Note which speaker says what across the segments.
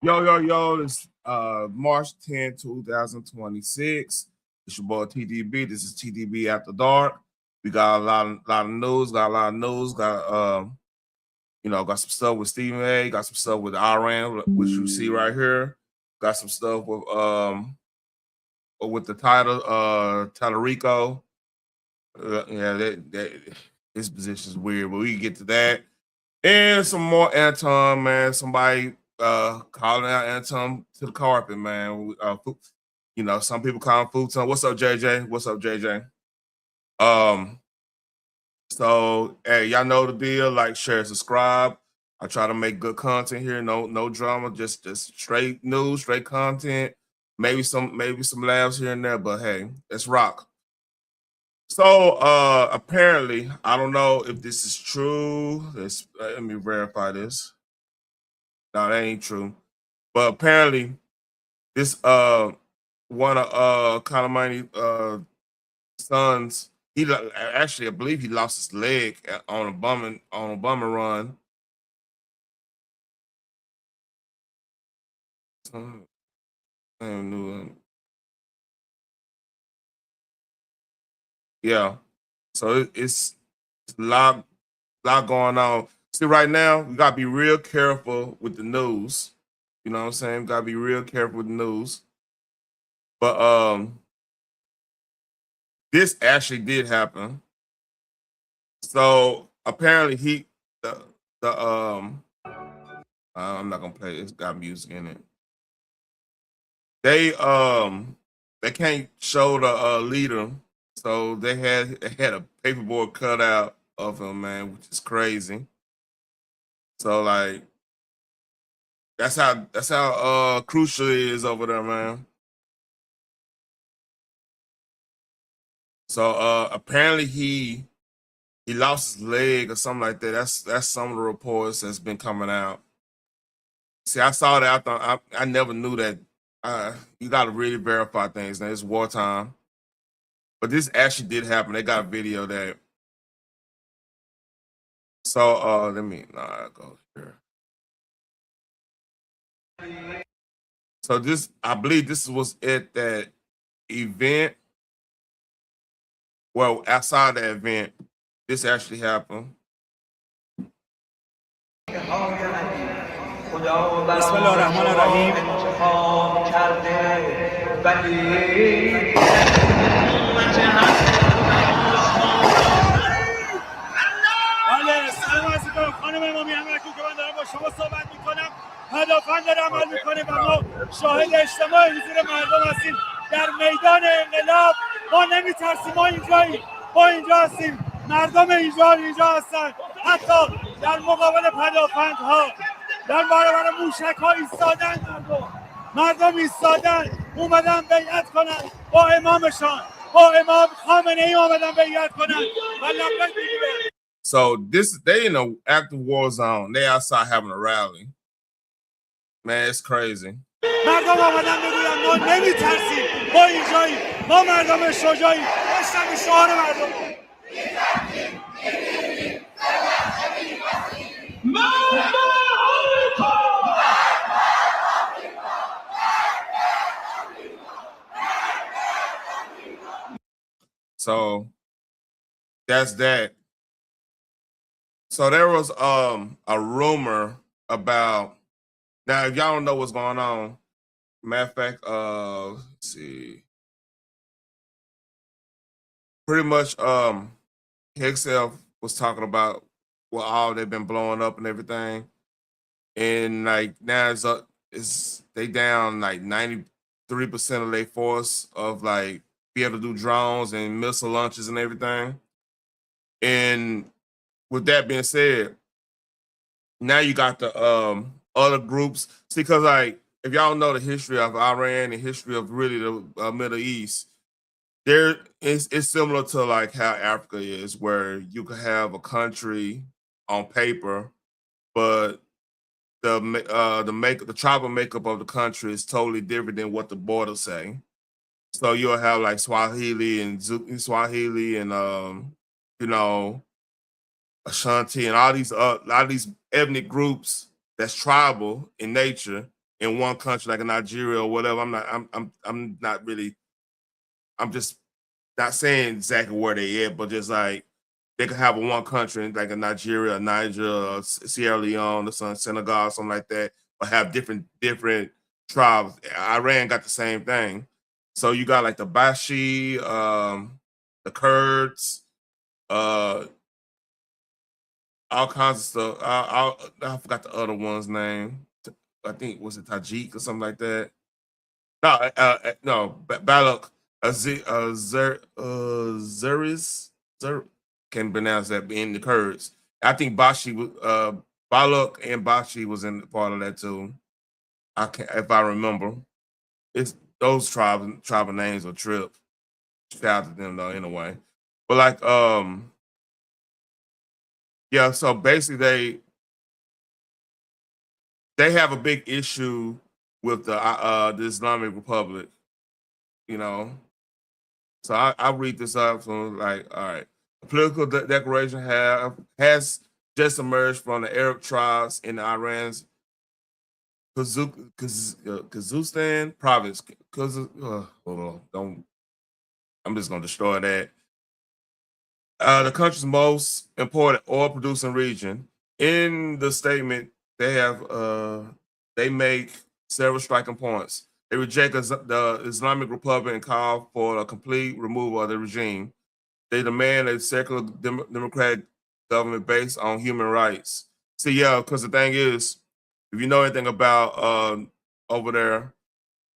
Speaker 1: Yo, it's March 10, 2026. It's your boy TTB. This is TTB After Dark. We got a lot of news, got some stuff with Stephen A, got some stuff with Iran, which you see right here. Got some stuff with the title Talarico. Yeah, his position is weird, but we can get to that. And some more Anton, man. Somebody calling out Anton to the carpet, man. Some people call him futon. What's up, JJ? What's up, JJ? Um, so hey, y'all know the deal. Like, share, subscribe. I try to make good content here. No drama, just straight news, straight content. Maybe some laughs here and there, but hey, let's rock. So apparently, I don't know if this is true. Let me verify this. No, that ain't true. But apparently, this one of Calamani sons, actually, I believe he lost his leg on a bummer run. Yeah. So it's a lot going on. See, right now, we gotta be real careful with the news. You know what I'm saying? Gotta be real careful with the news. But this actually did happen. So apparently I'm not gonna play it. It's got music in it. They can't show the leader, so they had a paperboard cutout of him, man, which is crazy. So like that's how crucial it is over there, man. So apparently he lost his leg or something like that. That's some of the reports that's been coming out. See, I saw that. I thought I never knew that. You got to really verify things. Now it's wartime, but this actually did happen. They got a video that. So let me go here. So I believe this was at that event. Well, outside the event, this actually happened.
Speaker 2: بسم الله الرحمن الرحیم. بله، سلام عرض می‌کنم خانم امامی همراهتون که من دارم با شما صحبت می‌کنم. پدافند داره عمل می‌کنه و ما شاهد اجتماع حضور مردم هستیم در میدان انقلاب. ما نمی‌ترسیم، ما اینجاییم، ما اینجا هستیم، مردم اینجا هستن. حتی در مقابل پدافندها، در برابر موشک‌ها ایستادن. مردم ایستادن، اومدن بیعت کنن با امامشان، با امام خامنه ای اومدن بیعت کنن و لبیک بگیرن.
Speaker 1: So they in an active war zone. They outside having a rally. Man, it's crazy.
Speaker 2: مردم آمدن بگوین ما نمیترسیم، ما اینجاییم، ما مردم شجاعیم. داشتم شعار مردم
Speaker 1: So that's that. So there was a rumor about, now if y'all don't know what's going on, matter of fact, let's see. Pretty much Hexelf was talking about all they've been blowing up and everything. And like now they down like 93% of their force of like be able to do drones and missile launches and everything. And with that being said, now you got the other groups. See, because like if y'all know the history of Iran and history of really the Middle East, it's similar to like how Africa is, where you could have a country on paper, but the tribal makeup of the country is totally different than what the borders say. So you'll have like Swahili and Ashanti and all these ethnic groups that's tribal in nature, in one country like in Nigeria or whatever. I'm not really. I'm just not saying exactly where they at, but just like they could have a one country like in Nigeria, Niger, or Sierra Leone, or some Senegal, something like that, but have different tribes. Iran got the same thing. So you got like the Bashi, the Kurds, uh, all kinds of stuff. I forgot the other one's name. I think was it Tajik or something like that. No, no, Balak, Zeris, can pronounce that being the Kurds. I think Bashi, Balak and Bashi was in part of that too. I can, if I remember, it's those tribal names are trip. Shout out to them though, in a way. But like, yeah. So basically, they have a big issue with the Islamic Republic. You know, so I read this up. So like, all right, a political declaration has just emerged from the Arab tribes in Iran's Khuzestan province. Hold on, don't. I'm just gonna destroy that. The country's most important oil producing region. In the statement, they have they make several striking points. They reject the Islamic Republic and call for a complete removal of the regime. They demand a secular democratic government based on human rights. See, yeah, because the thing is, if you know anything about over there,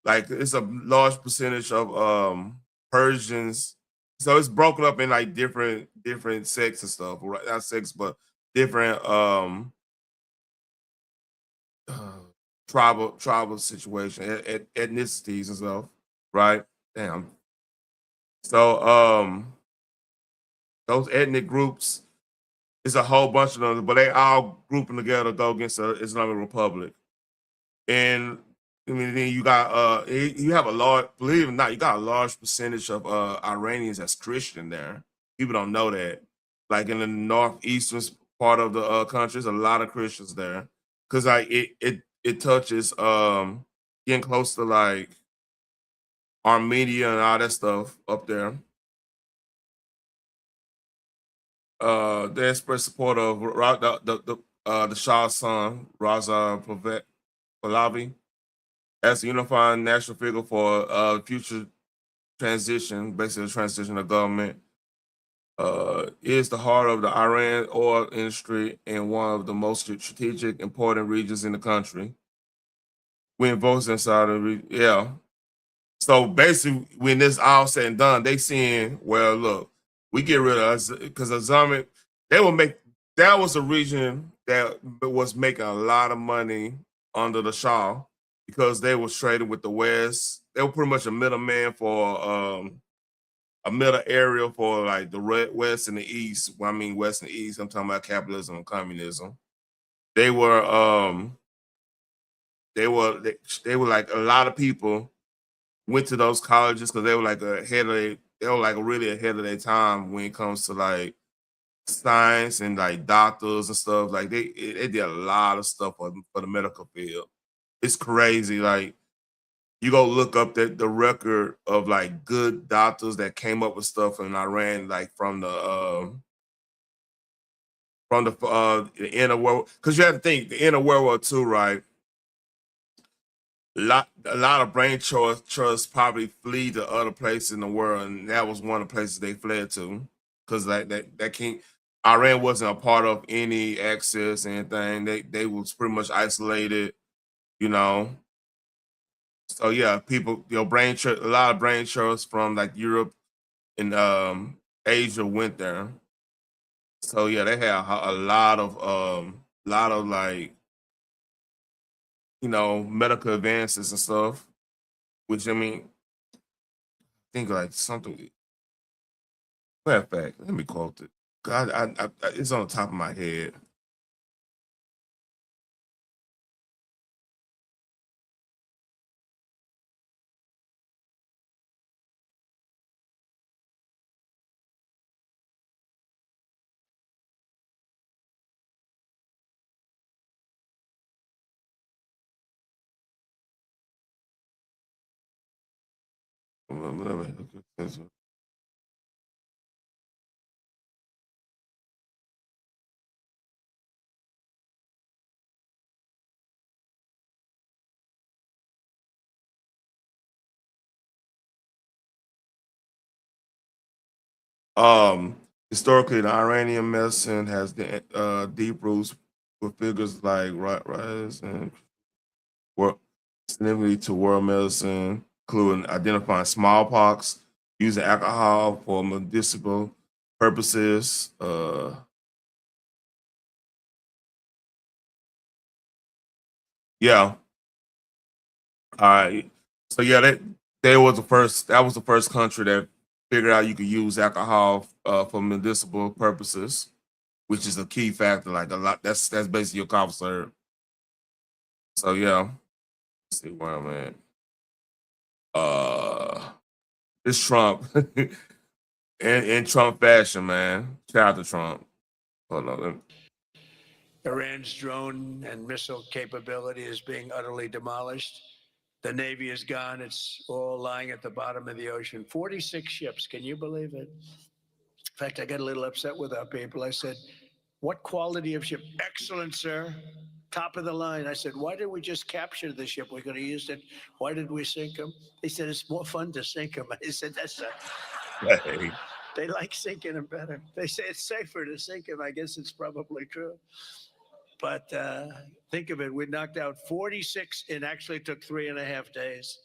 Speaker 1: like it's a large percentage of Persians. So it's broken up in like different sects and stuff, right? Not sects, but different uh, tribal situation, ethnicities and stuff, right? Damn. So those ethnic groups, it's a whole bunch of them, but they all grouping together to go against the Islamic Republic. And I mean, then you got you have a large, believe it or not, you got a large percentage of Iranians that's Christian there. People don't know that. Like in the northeastern part of the country, there's a lot of Christians there because like it touches getting close to like Armenia and all that stuff up there. They express support of the Shah's son, Raza Pahlavi, as a unifying national figure for future transition, basically the transition of government, is the heart of the Iran oil industry and one of the most strategic, important regions in the country. When votes inside of yeah. So basically, when this all said and done, they seeing, well, look, we get rid of us because Islamic, they will make that was a region that was making a lot of money under the Shah because they was trading with the West. They were pretty much a middleman for a middle area for like the West and the East. Well, I mean West and East. I'm talking about capitalism and communism. They were they were like a lot of people went to those colleges because they were like they were like really ahead of their time when it comes to like science and like doctors and stuff. Like they did a lot of stuff for the medical field. It's crazy. Like you go look up the record of like good doctors that came up with stuff in Iran, like from the end of world. Because you have to think the end of World War II, right? A lot of brain trusts probably flee to other places in the world, and that was one of the places they fled to. Because like that can't Iran wasn't a part of any access, anything. They was pretty much isolated, you know. So yeah, people, a lot of brain trusts from like Europe and Asia went there. So yeah, they had a lot of like medical advances and stuff. Which I mean, think like something. Matter of fact, let me quote it. God, it's on the top of my head. Historically, the Iranian medicine has deep roots with figures like Rise and work significantly to world medicine, including identifying smallpox, using alcohol for medicinal purposes. Yeah. All right. So yeah, that was the first country that figured out you could use alcohol for medicinal purposes, which is a key factor. Like a lot, that's basically your cough syrup. So yeah, let's see where I'm at. Uh, it's Trump in Trump fashion, man. Shout out to Trump. Hold on.
Speaker 3: Iran's drone and missile capability is being utterly demolished. The Navy is gone. It's all lying at the bottom of the ocean. 46 ships. Can you believe it? In fact, I got a little upset with our people. I said, what quality of ship? Excellent, sir. Top of the line. I said, why did we just capture the ship? We're going to use it. Why did we sink them? They said, it's more fun to sink them. I said, that's
Speaker 1: Hey.
Speaker 3: they like sinking them better. They say it's safer to sink them. I guess it's probably true. But think of it. We knocked out 46. It actually took 3.5 days.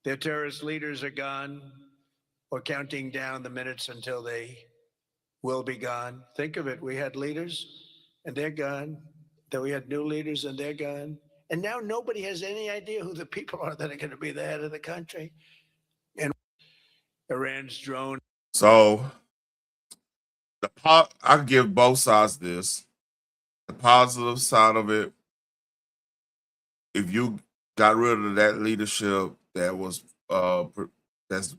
Speaker 3: Their terrorist leaders are gone. We're counting down the minutes until they will be gone. Think of it. We had leaders and they're gone. Then we had new leaders and they're gone. And now nobody has any idea who the people are that are going to be the head of the country. And Iran's drone.
Speaker 1: So I could give both sides this. The positive side of it, if you got rid of that leadership that was that's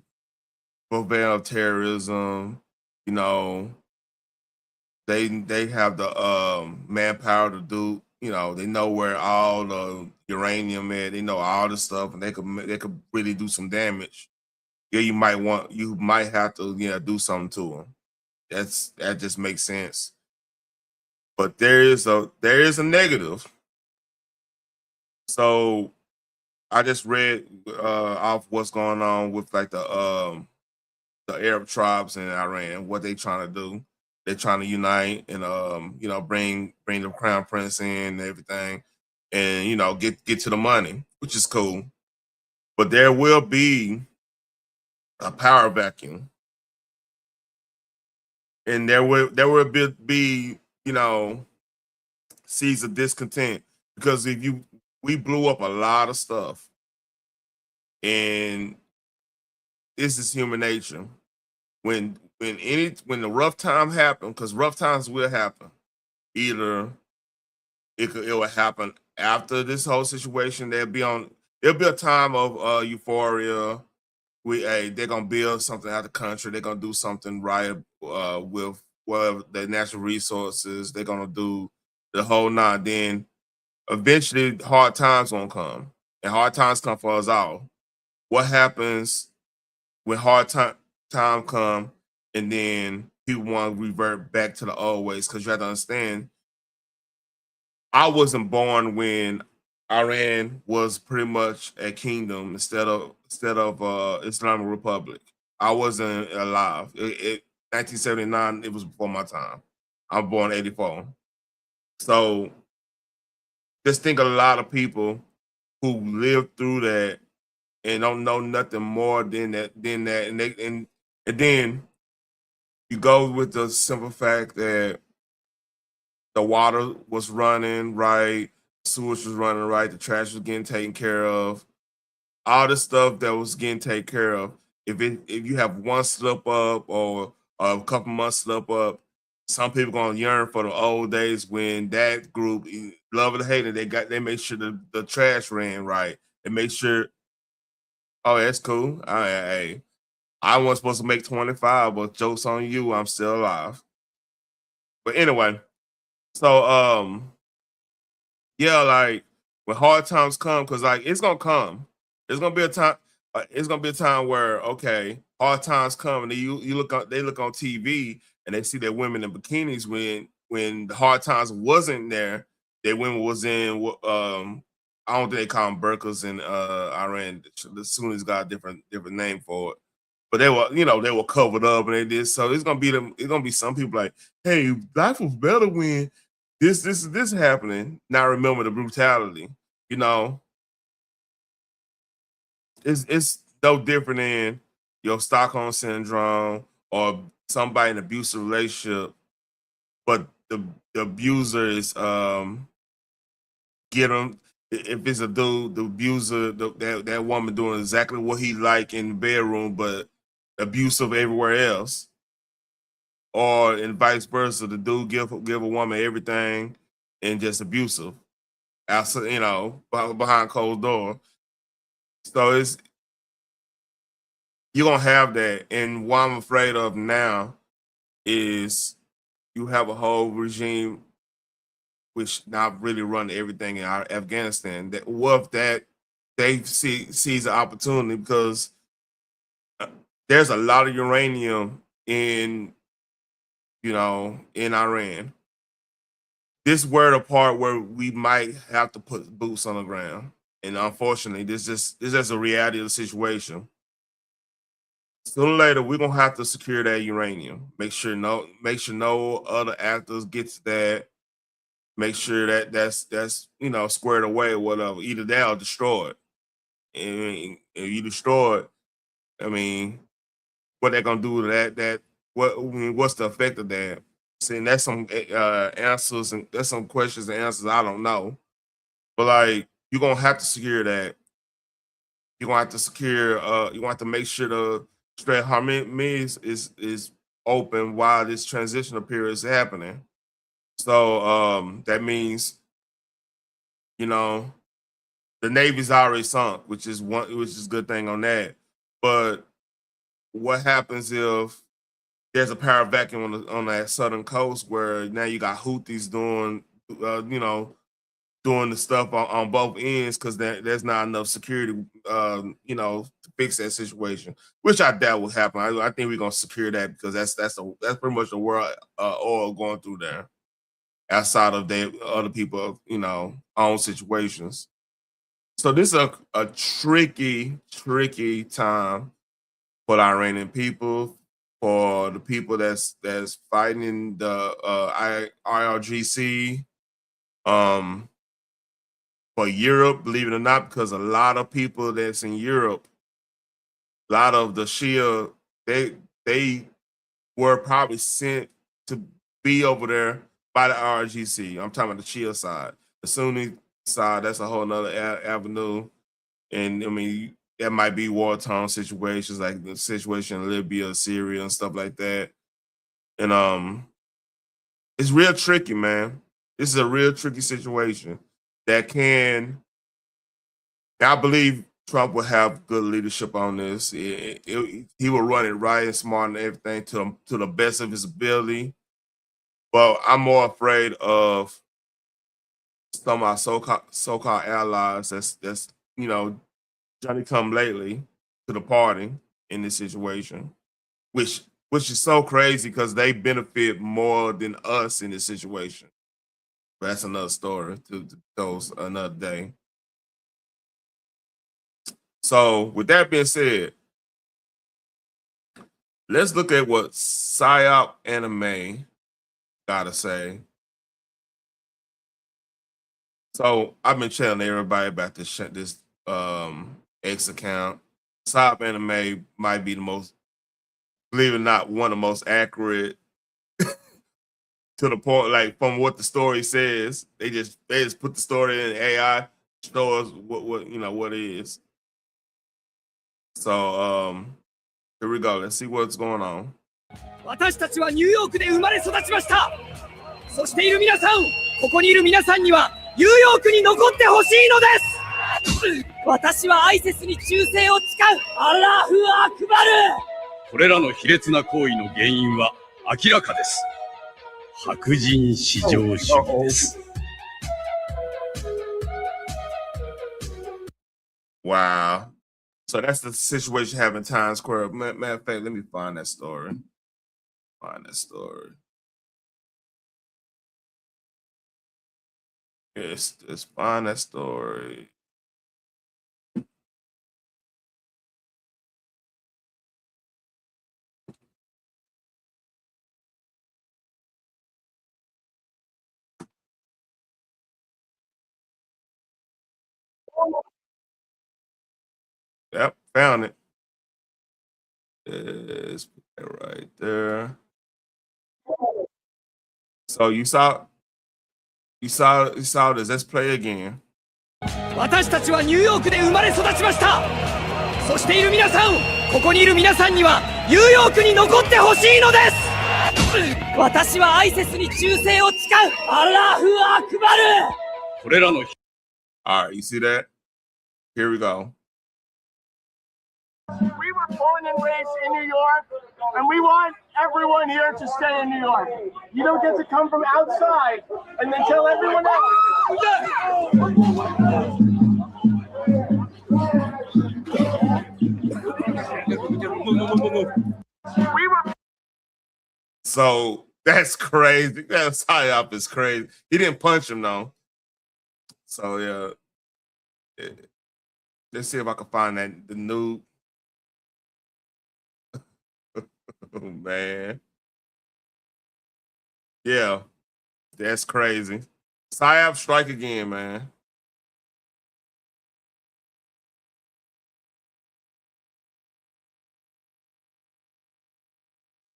Speaker 1: prevailing terrorism, you know, they have the manpower to do, you know, they know where all the uranium is, they know all the stuff, and they could really do some damage. Yeah, you might have to do something to them. That just makes sense. But there is a negative. So I just read off what's going on with like the Arab tribes in Iran, what they trying to do. They're trying to unite and bring the crown prince in and everything, and get to the money, which is cool. But there will be a power vacuum, and there will be seeds of discontent, because we blew up a lot of stuff, and this is human nature. When the rough time happen, because rough times will happen. Either it will happen after this whole situation. There'll be a time of euphoria. They're gonna build something out of the country. They're gonna do something right with whatever the natural resources. They're gonna do the whole nine. Then eventually hard times gonna come, and hard times come for us all. What happens when time come, and then people want to revert back to the old ways? Because you have to understand, I wasn't born when Iran was pretty much a kingdom instead of Islamic Republic. I wasn't alive. 1979, it was before my time. I'm born 84. So just think a lot of people who lived through that and don't know nothing more than that, and then you go with the simple fact that the water was running right, sewage was running right, the trash was getting taken care of, all the stuff that was getting taken care of. If you have one slip up or a couple months slip up, some people gonna yearn for the old days when that group, love it or hate it, they make sure the trash ran right. They make sure. Oh, that's cool. I wasn't supposed to make 25, but jokes on you, I'm still alive. But anyway, so yeah, like when hard times come, because like it's gonna come. There's gonna be a time. it's gonna be a time where okay, hard times come, and you look on, they look on TV and they see that women in bikinis when the hard times wasn't there, that women was in I don't think they call them burqas in Iran. The Sunnis got a different name for it, but they were they were covered up and they did. So it's gonna be some people like, hey, life was better when this happening. Now remember the brutality, It's no different than your Stockholm syndrome or somebody in an abusive relationship, but the abuser is get them. If it's a dude, the abuser, that woman doing exactly what he like in the bedroom, but abusive everywhere else, or and vice versa. The dude give a woman everything and just abusive, outside, behind closed door. So you're gonna have that, and what I'm afraid of now is you have a whole regime which not really run everything in Afghanistan. That what if that they sees the opportunity because there's a lot of uranium in in Iran. This were the part where we might have to put boots on the ground, and unfortunately, this is just a reality of the situation. Sooner or later, we're gonna have to secure that uranium. Make sure no other actors gets that. Make sure that that's squared away or whatever. Either that or destroy it. And if you destroy it, I mean, what they're gonna do to that? What's the effect of that? See, and that's some answers and that's some questions and answers I don't know. But like, you're gonna have to secure that. You're gonna have to secure. You want to make sure the Strait Hormuz is open while this transitional period is happening. So that means, the Navy's already sunk, which is a good thing on that. But what happens if there's a power vacuum on that southern coast where now you got Houthis doing, doing the stuff on both ends because there's not enough security, to fix that situation, which I doubt will happen. I think we're gonna secure that because that's pretty much the world oil going through there, outside of other people, own situations. So this is a tricky time for the Iranian people, for the people that's fighting in the IRGC, for Europe, believe it or not, because a lot of people that's in Europe, a lot of the Shia, they were probably sent to be over there by the IRGC. I'm talking about the Shia side. The Sunni side, that's a whole nother avenue. And I mean, that might be war-torn situations like the situation in Libya, Syria, and stuff like that. And it's real tricky, man. This is a real tricky situation that I believe Trump will have good leadership on this. He will run it right and smart and everything to the best of his ability. But I'm more afraid of some of our so-called allies that's Johnny come lately to the party in this situation, which is so crazy because they benefit more than us in this situation. But that's another story to those another day. So with that being said, let's look at what PsyOp Anime gotta say. So I've been telling everybody about this X account. PsyOp Anime might be the most, believe it or not, one of the most accurate to the point, like from what the story says. They just put the story in AI, show us what it is. So here we go. Let's see what's going on.
Speaker 4: 私たちはニューヨークで生まれ育ちました。そしている皆さん、ここにいる皆さんにはニューヨークに残ってほしいのです。私はアイセスに忠誠を誓うアラフ・アクバル。
Speaker 5: これらの卑劣な行為の原因は明らかです。白人至上主義です。
Speaker 1: Wow. So that's the situation having Times Square. Matter of fact, let me find that story. Yes, let's find that story. Yep, found it. Let's put that right there. So you saw this. Let's play again.
Speaker 4: 私たちはニューヨークで生まれ育ちました。そしている皆さん、ここにいる皆さんにはニューヨークに残ってほしいのです。私はアイセスに忠誠を誓う。アラフアクバル。
Speaker 5: これらの
Speaker 1: All right, you see that? Here we go.
Speaker 6: We were born and raised in New York, and we want everyone here to stay in New York. You don't get to come from outside and then tell everyone else.
Speaker 1: So that's crazy. That psyop is crazy. He didn't punch him though. So yeah. Let's see if I can find the new. Oh man. Yeah. That's crazy. Psyop strike again, man.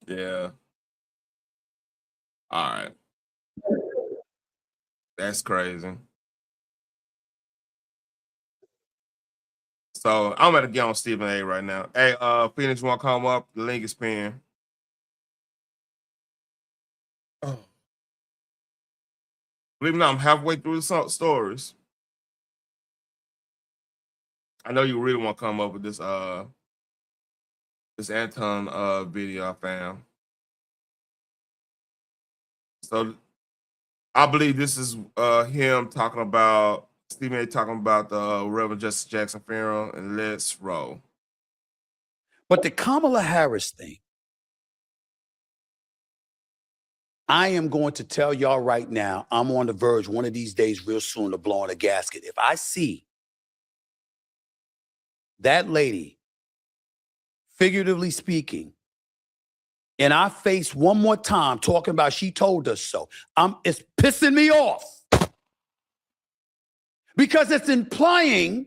Speaker 1: Yeah. All right. That's crazy. So I'm gonna get on Stephen A right now. Hey, Phoenix, you wanna come up? The link is pinned. Oh. Believe it or not, I'm halfway through the stories. I know you really want to come up with this Anton video I found. So I believe this is him talking about Stephen A talking about the Reverend Justice Jackson funeral, and let's roll.
Speaker 7: But the Kamala Harris thing, I am going to tell y'all right now, I'm on the verge one of these days real soon of blowing a gasket. If I see that lady, figuratively speaking, in our face one more time talking about she told us so, it's pissing me off. Because it's implying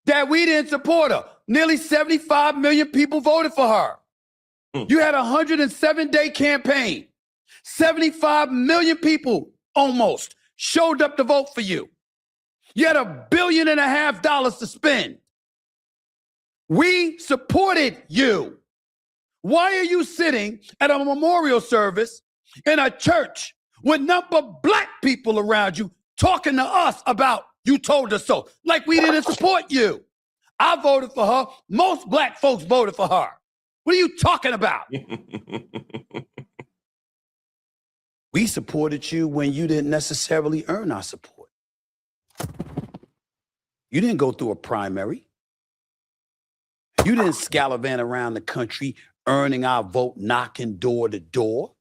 Speaker 7: that we didn't support her. Nearly 75 million people voted for her. You had a 107-day campaign. 75 million people almost showed up to vote for you. You had $1.5 billion to spend. We supported you. Why are you sitting at a memorial service in a church with number of black people around you talking to us about you told us so? Like we didn't support you. I voted for her. Most black folks voted for her. What are you talking about? We supported you when you didn't necessarily earn our support. You didn't go through a primary. You didn't scallivant around the country earning our vote, knocking door to door.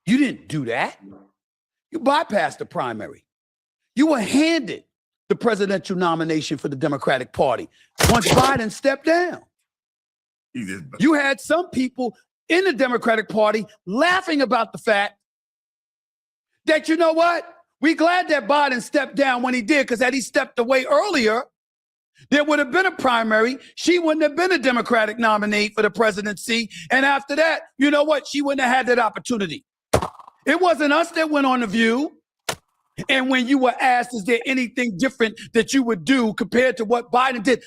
Speaker 7: You didn't do that. You bypassed the primary. You were handed the presidential nomination for the Democratic Party once Biden stepped down. You had some people in the Democratic Party laughing about the fact that, you know what? We're glad that Biden stepped down when he did, because had he stepped away earlier, there would have been a primary. She wouldn't have been a Democratic nominee for the presidency. And after that, you know what? She wouldn't have had that opportunity. It wasn't us that went on The View. And when you were asked, is there anything different that you would do compared to what Biden did?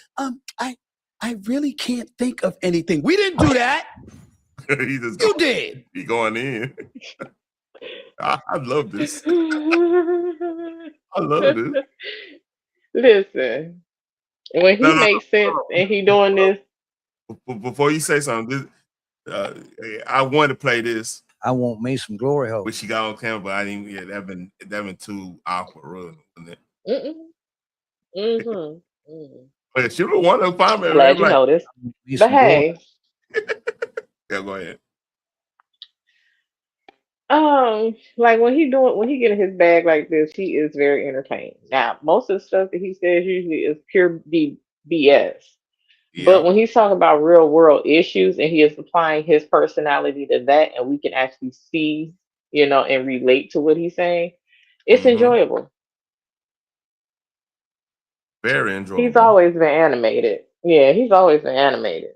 Speaker 7: I really can't think of anything. We didn't do that. You did.
Speaker 1: He going in. I love this. I love this.
Speaker 8: Listen, when he makes sense and he doing this.
Speaker 1: Before you say something, I want to play this.
Speaker 9: I want me some glory hole.
Speaker 1: Which she got on camera, but I didn't. Yeah, that been too awkward, really, wasn't it?
Speaker 8: Mm-hmm.
Speaker 1: But she the one that find me.
Speaker 8: Glad you
Speaker 1: Like,
Speaker 8: noticed.
Speaker 9: He's
Speaker 8: But
Speaker 9: from Georgia.
Speaker 8: hey,
Speaker 1: yeah, go ahead.
Speaker 8: like when he get in his bag like this, he is very entertaining. Now, most of the stuff that he says usually is pure BS. But
Speaker 1: Yeah.
Speaker 8: when he's talking about real world issues and he is applying his personality to that, and we can actually see, and relate to what he's saying, it's
Speaker 1: Mm-hmm.
Speaker 8: enjoyable.
Speaker 1: Very
Speaker 8: He's
Speaker 1: enjoyable.
Speaker 8: always been animated. Yeah, he's always been animated.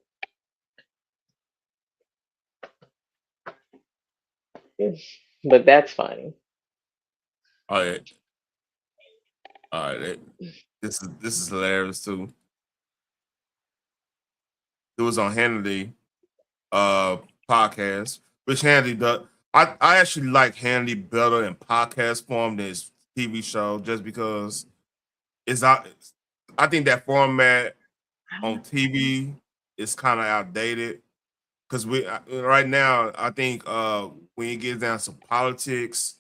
Speaker 8: But that's funny.
Speaker 1: All right. All right. This is hilarious too. It was on Hannity podcast, which Hannity does. I actually like Hannity better in podcast form than his TV show, just because it's out. I think that format on TV is kind of outdated because we right now. I think when it gets down to politics,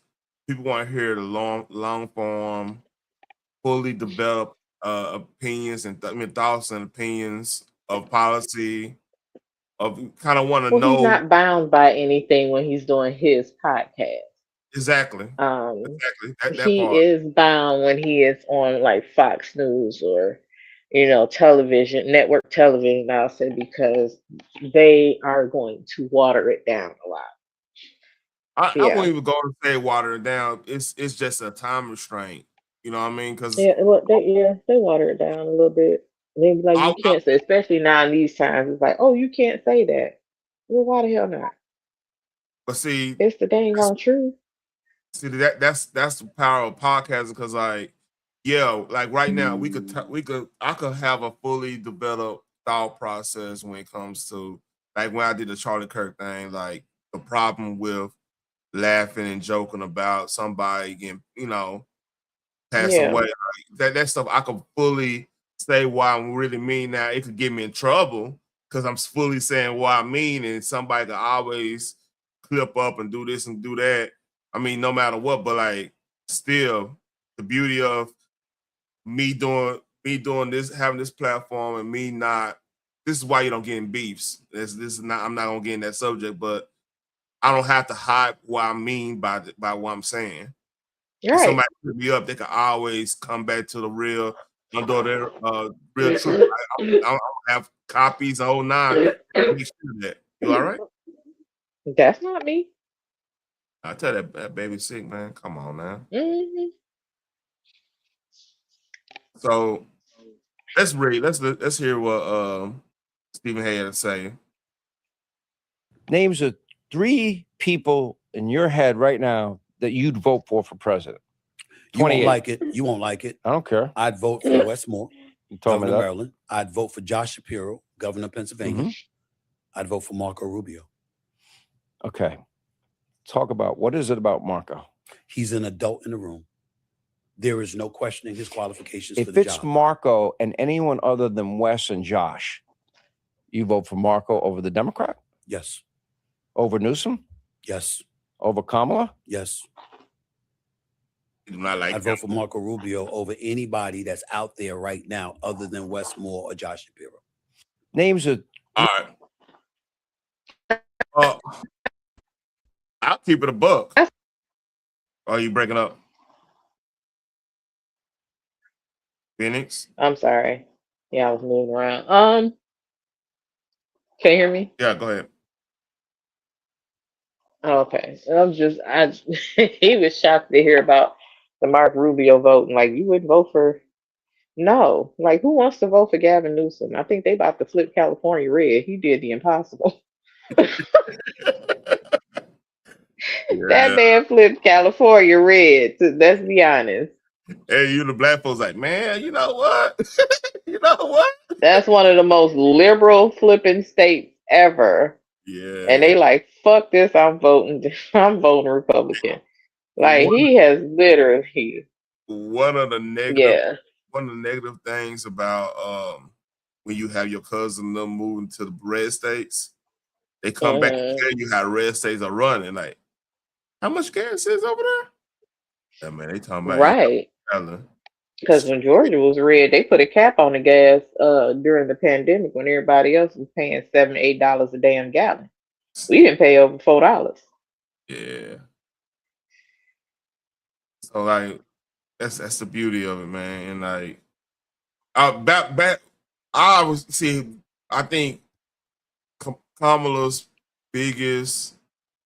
Speaker 1: people want to hear the long form, fully developed opinions and thoughts and opinions of policy. Of kind of want to
Speaker 8: Well, he's
Speaker 1: know
Speaker 8: not bound by anything when he's doing his podcast.
Speaker 1: exactly,
Speaker 8: Um,
Speaker 1: exactly that
Speaker 8: he
Speaker 1: part.
Speaker 8: is bound when he is on like Fox News or television, network television, I'll say, because they are going to water it down a lot.
Speaker 1: I won't
Speaker 8: Yeah.
Speaker 1: even go and say water it down. It's just a time restraint. You know what I mean? Because
Speaker 8: Yeah, well, they water it down a little bit. They be like,
Speaker 1: I,
Speaker 8: you
Speaker 1: I
Speaker 8: can't say, especially now in these times, it's like, oh, you can't say that. Well, why the hell not?
Speaker 1: but see
Speaker 8: It's the dang
Speaker 1: that's
Speaker 8: on truth.
Speaker 1: that's the power of podcasting. Because like like right now I could have a fully developed thought process when it comes to like when I did the Charlie Kirk thing, like the problem with laughing and joking about somebody getting pass
Speaker 8: Yeah.
Speaker 1: away. Like, that stuff I could fully say why I'm really mean. Now it could get me in trouble because I'm fully saying what I mean, and somebody could always clip up and do this and do that. I mean, no matter what, but like still the beauty of me doing this, having this platform and me not this is why you don't get in beefs. This is not I'm not gonna get in that subject, but I don't have to hide what I mean by what I'm saying. If
Speaker 8: Right.
Speaker 1: somebody put me up, they can always come back to the real, under their real truth. I have copies, the whole nine. Make sure of that. You all right?
Speaker 8: That's not me.
Speaker 1: I tell that baby sick, man. Come on now.
Speaker 8: Hmm.
Speaker 1: So let's read. Let's hear what Stephen Hay had to say.
Speaker 9: Names of 3 people in your head right now that you'd vote for president.
Speaker 7: You won't
Speaker 9: 28.
Speaker 7: like it. You won't like it.
Speaker 9: I don't care.
Speaker 7: I'd vote for Westmore,
Speaker 9: You told me
Speaker 7: governor of
Speaker 9: that.
Speaker 7: Maryland. I'd vote for Josh Shapiro, governor of Pennsylvania.
Speaker 9: Mhm.
Speaker 7: I'd vote for Marco Rubio.
Speaker 9: Okay. Talk about what is it about Marco?
Speaker 7: He's an adult in the room. There is no questioning his qualifications for
Speaker 9: If
Speaker 7: the
Speaker 9: it's
Speaker 7: job.
Speaker 9: Marco and anyone other than Wes and Josh, you vote for Marco over the Democrat?
Speaker 7: Yes.
Speaker 9: Over Newsom?
Speaker 7: Yes.
Speaker 9: Over Kamala?
Speaker 7: Yes.
Speaker 1: You do not like
Speaker 7: I'd vote for Marco Rubio over anybody that's out there right now other than Westmore or Josh Shapiro.
Speaker 9: Names of
Speaker 1: All right. I'll keep it a buck. Are you breaking up? Phoenix?
Speaker 8: I'm sorry. Yeah, I was moving around. Can you hear me?
Speaker 1: Yeah, go ahead.
Speaker 8: Okay. He was shocked to hear about the Mark Rubio vote, and like, you wouldn't vote for. No, like, who wants to vote for Gavin Newsom? I think they about to flip California red. He did the impossible. That
Speaker 1: Yeah.
Speaker 8: man flipped California red. Let's be honest.
Speaker 1: Hey, you the black folks like, man, you know what? You know what?
Speaker 8: That's one of the most liberal flipping states ever.
Speaker 1: Yeah.
Speaker 8: And they like, fuck this, I'm voting Republican. Like,
Speaker 1: One,
Speaker 8: he has literally,
Speaker 1: one of the
Speaker 8: yeah.
Speaker 1: negative things about when you have your cousin them moving to the red states, they come back and tell you how red states are running. Like, how much gas is over there? Yeah, man, they talking about
Speaker 8: Right. Because when Georgia was red, they put a cap on the gas during the pandemic when everybody else was paying $7, $8 a damn gallon. We didn't pay over $4.
Speaker 1: Yeah. So like that's the beauty of it, man. And like back I was see. I think Kamala's biggest.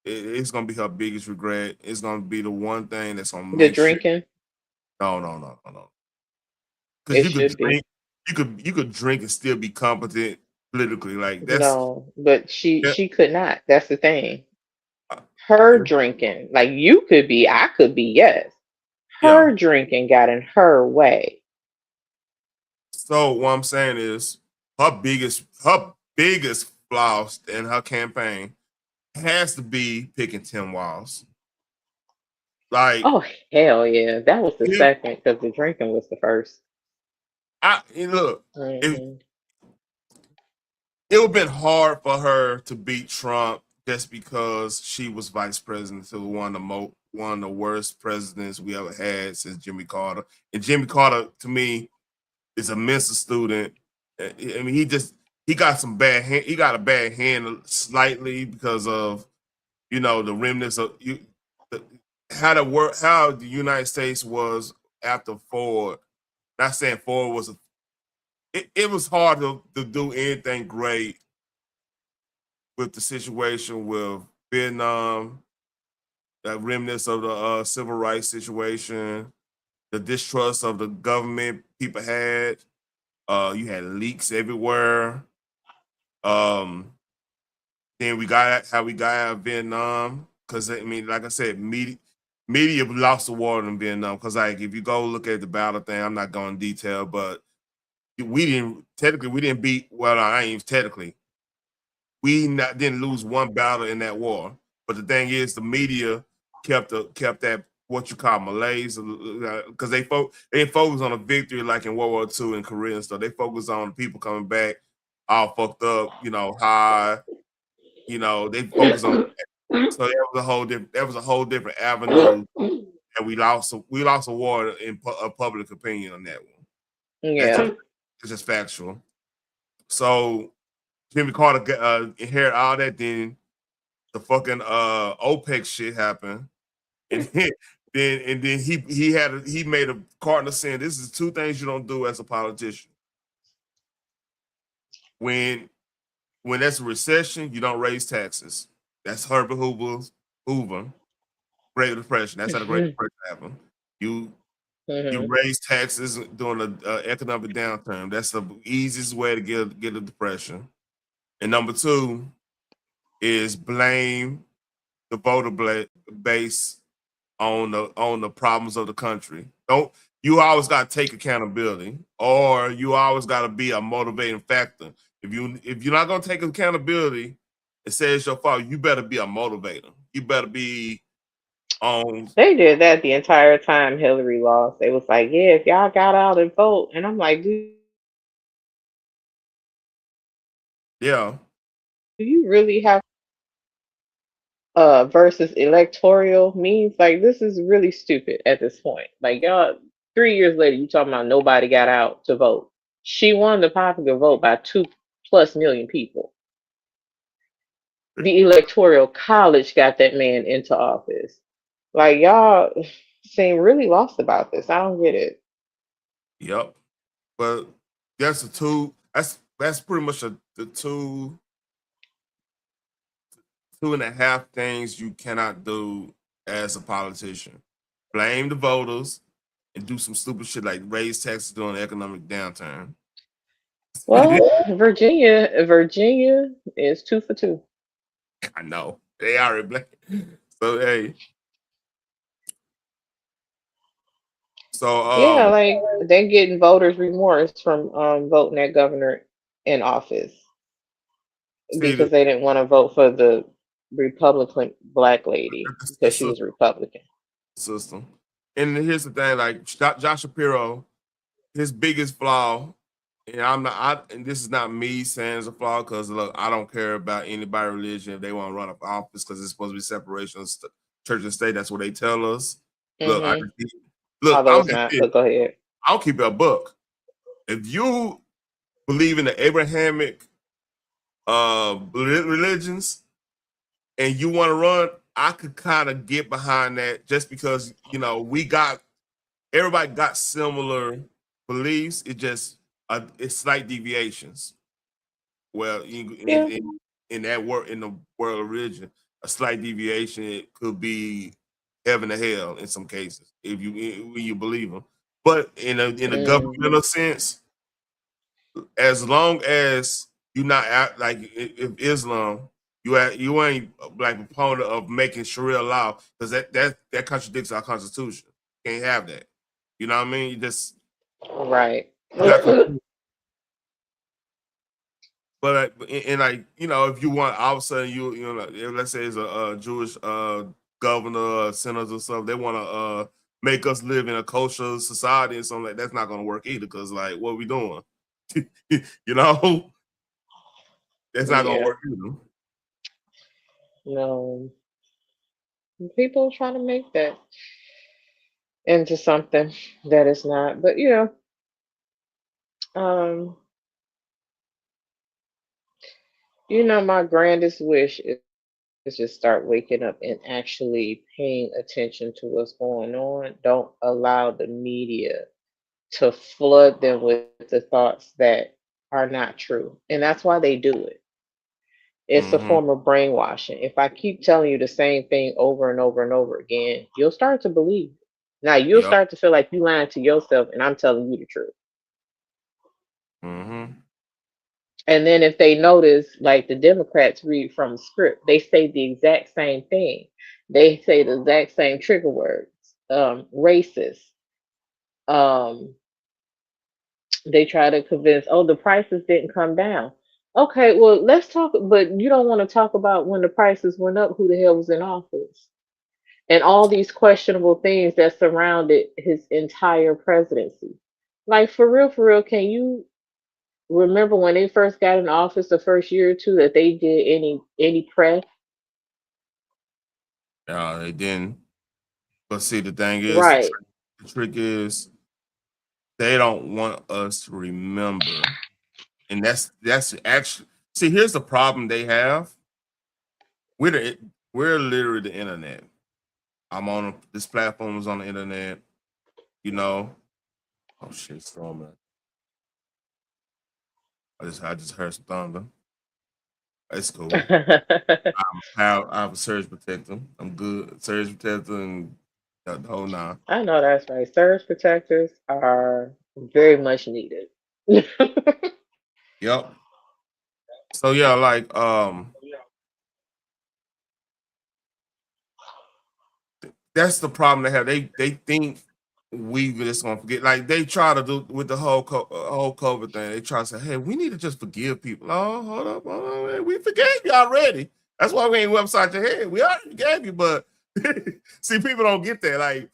Speaker 1: It's gonna be her biggest regret. It's gonna be the one thing that's gonna
Speaker 8: The
Speaker 1: make sure.
Speaker 8: drinking,
Speaker 1: No. Because
Speaker 8: it
Speaker 1: you could
Speaker 8: should
Speaker 1: drink,
Speaker 8: be.
Speaker 1: you could drink and still be competent politically. Like that's
Speaker 8: No, but
Speaker 1: yeah.
Speaker 8: she could not. That's the thing.
Speaker 1: uh,
Speaker 8: Her drinking, like you could be, I could be, yes.
Speaker 1: yeah.
Speaker 8: Her drinking got in her way.
Speaker 1: So what I'm saying is her biggest flaw in her campaign has to be picking Tim Walz. Like
Speaker 8: Oh hell yeah, that was the second because the drinking was the first.
Speaker 1: Look,
Speaker 8: Mhm.
Speaker 1: it would have been hard for her to beat Trump just because she was vice president to one of the worst presidents we ever had since Jimmy Carter. And Jimmy Carter, to me, is a Mensa student. I mean, he got some bad hand. He got a bad hand slightly because of the remnants of how the United States was after Ford. Not saying Ford was it was hard to do anything great with the situation with Vietnam, the remnants of the civil rights situation, the distrust of the government people had. You had leaks everywhere. Then we got how we got out of Vietnam because I mean, like I said, media lost the war in Vietnam because like if you go look at the battle thing, I'm not going in detail, but we didn't beat. Well, I ain't even technically. Didn't lose one battle in that war. But the thing is, the media kept that what you call malaise because they focus on a victory like in World War II and Korea and stuff. They focus on people coming back all fucked up, high. They focus on that. So that was a whole different avenue, and we lost a war in public opinion on that one.
Speaker 8: Yeah.
Speaker 1: It's just factual. So Jimmy Carter inherited all that. Then the fucking OPEC shit happened, and then he made a cardinal sin. This is two things you don't do as a politician. When there's a recession, you don't raise taxes. That's Herbert Hoover, Great Depression. That's how the Great Depression happened. You raise taxes during an economic downturn. That's the easiest way to get a depression. And number two is blame the voter base on the problems of the country. You always got to take accountability, or you always got to be a motivating factor. If you're not gonna take accountability and say it's your fault, you better be a motivator. You better be on.
Speaker 8: They did that the entire time Hillary lost. They was like, yeah, if y'all got out and vote. And I'm like, do
Speaker 1: Yeah.
Speaker 8: you really have versus electoral means? Like, this is really stupid at this point. Like, y'all, 3 years later, you talking about nobody got out to vote. She won the popular vote by 2+ million people. The electoral college got that man into office. Like, y'all seem really lost about this. I don't get it.
Speaker 1: Yep. But that's the two. That's pretty much the two and a half things you cannot do as a politician. Blame the voters and do some stupid shit like raise taxes during the economic downturn.
Speaker 8: Well, Virginia is 2 for 2.
Speaker 1: I know. They already blame. So hey. So
Speaker 8: Yeah, like they're getting voters' remorse from voting that governor in office because they didn't want to vote for the Republican black lady because she was Republican.
Speaker 1: System. And here's the thing, like Josh Shapiro, his biggest flaw, and and this is not me saying it's a flaw because look, I don't care about anybody's religion if they want to run for office because it's supposed to be separation of church and state. That's what they tell us. Look,
Speaker 8: Although it's not, but go ahead.
Speaker 1: I'll keep it a buck. If you believe in the Abrahamic religions and you want to run, I could kind of get behind that just because, you know, everybody got similar beliefs. It just, it's slight deviations. Well, in that world, in the world of religion, a slight deviation, it could be heaven to hell in some cases if you believe them. But in a governmental sense, as long as you're not out, like if Islam, you ain't like a proponent of making Sharia law because that contradicts our constitution. Can't have that. You know what I mean? You just
Speaker 8: Right.
Speaker 1: But and like, you know, if you want all of a sudden you know, if, let's say it's a Jewish governor or senator or something, they want to make us live in a kosher society and something like that's not going to work either because like what are we doing? You know, that's not going to work either.
Speaker 8: No. People try to make that into something that it's not. But my grandest wish is just start waking up and actually paying attention to what's going on. Don't allow the media to flood them with the thoughts that are not true. And that's why they do it. It's a form of brainwashing. If I keep telling you the same thing over and over and over again, you'll start to believe it. Now you'll start to feel like you lying to yourself and I'm telling you the truth. And then if they notice, like the Democrats read from a script, they say the exact same thing. They say the exact same trigger words, racist. They try to convince, oh, the prices didn't come down. Okay, well, let's talk, but you don't want to talk about when the prices went up, who the hell was in office, and all these questionable things that surrounded his entire presidency. Like, for real, can you remember when they first got in office the first year or two that they did any press?
Speaker 1: No, they didn't. But see, the thing is,
Speaker 8: Right.
Speaker 1: the trick is they don't want us to remember. And that's actually, see, here's the problem they have. We're literally the internet. I'm on this platform is on the internet, you know. Oh shit, storming. I just heard some thunder. It's cool. I have a surge protector. I'm good. Surge protector and the whole nine.
Speaker 8: I know that's right. Surge protectors are very much needed.
Speaker 1: Yep. So yeah, like that's the problem they have. They think we just gonna forget. Like they try to do with the whole COVID thing. They try to say, "Hey, we need to just forgive people." Oh, hold up, man. We forgave you already. That's why we ain't upside your head. We already forgave you, but see, people don't get that. Like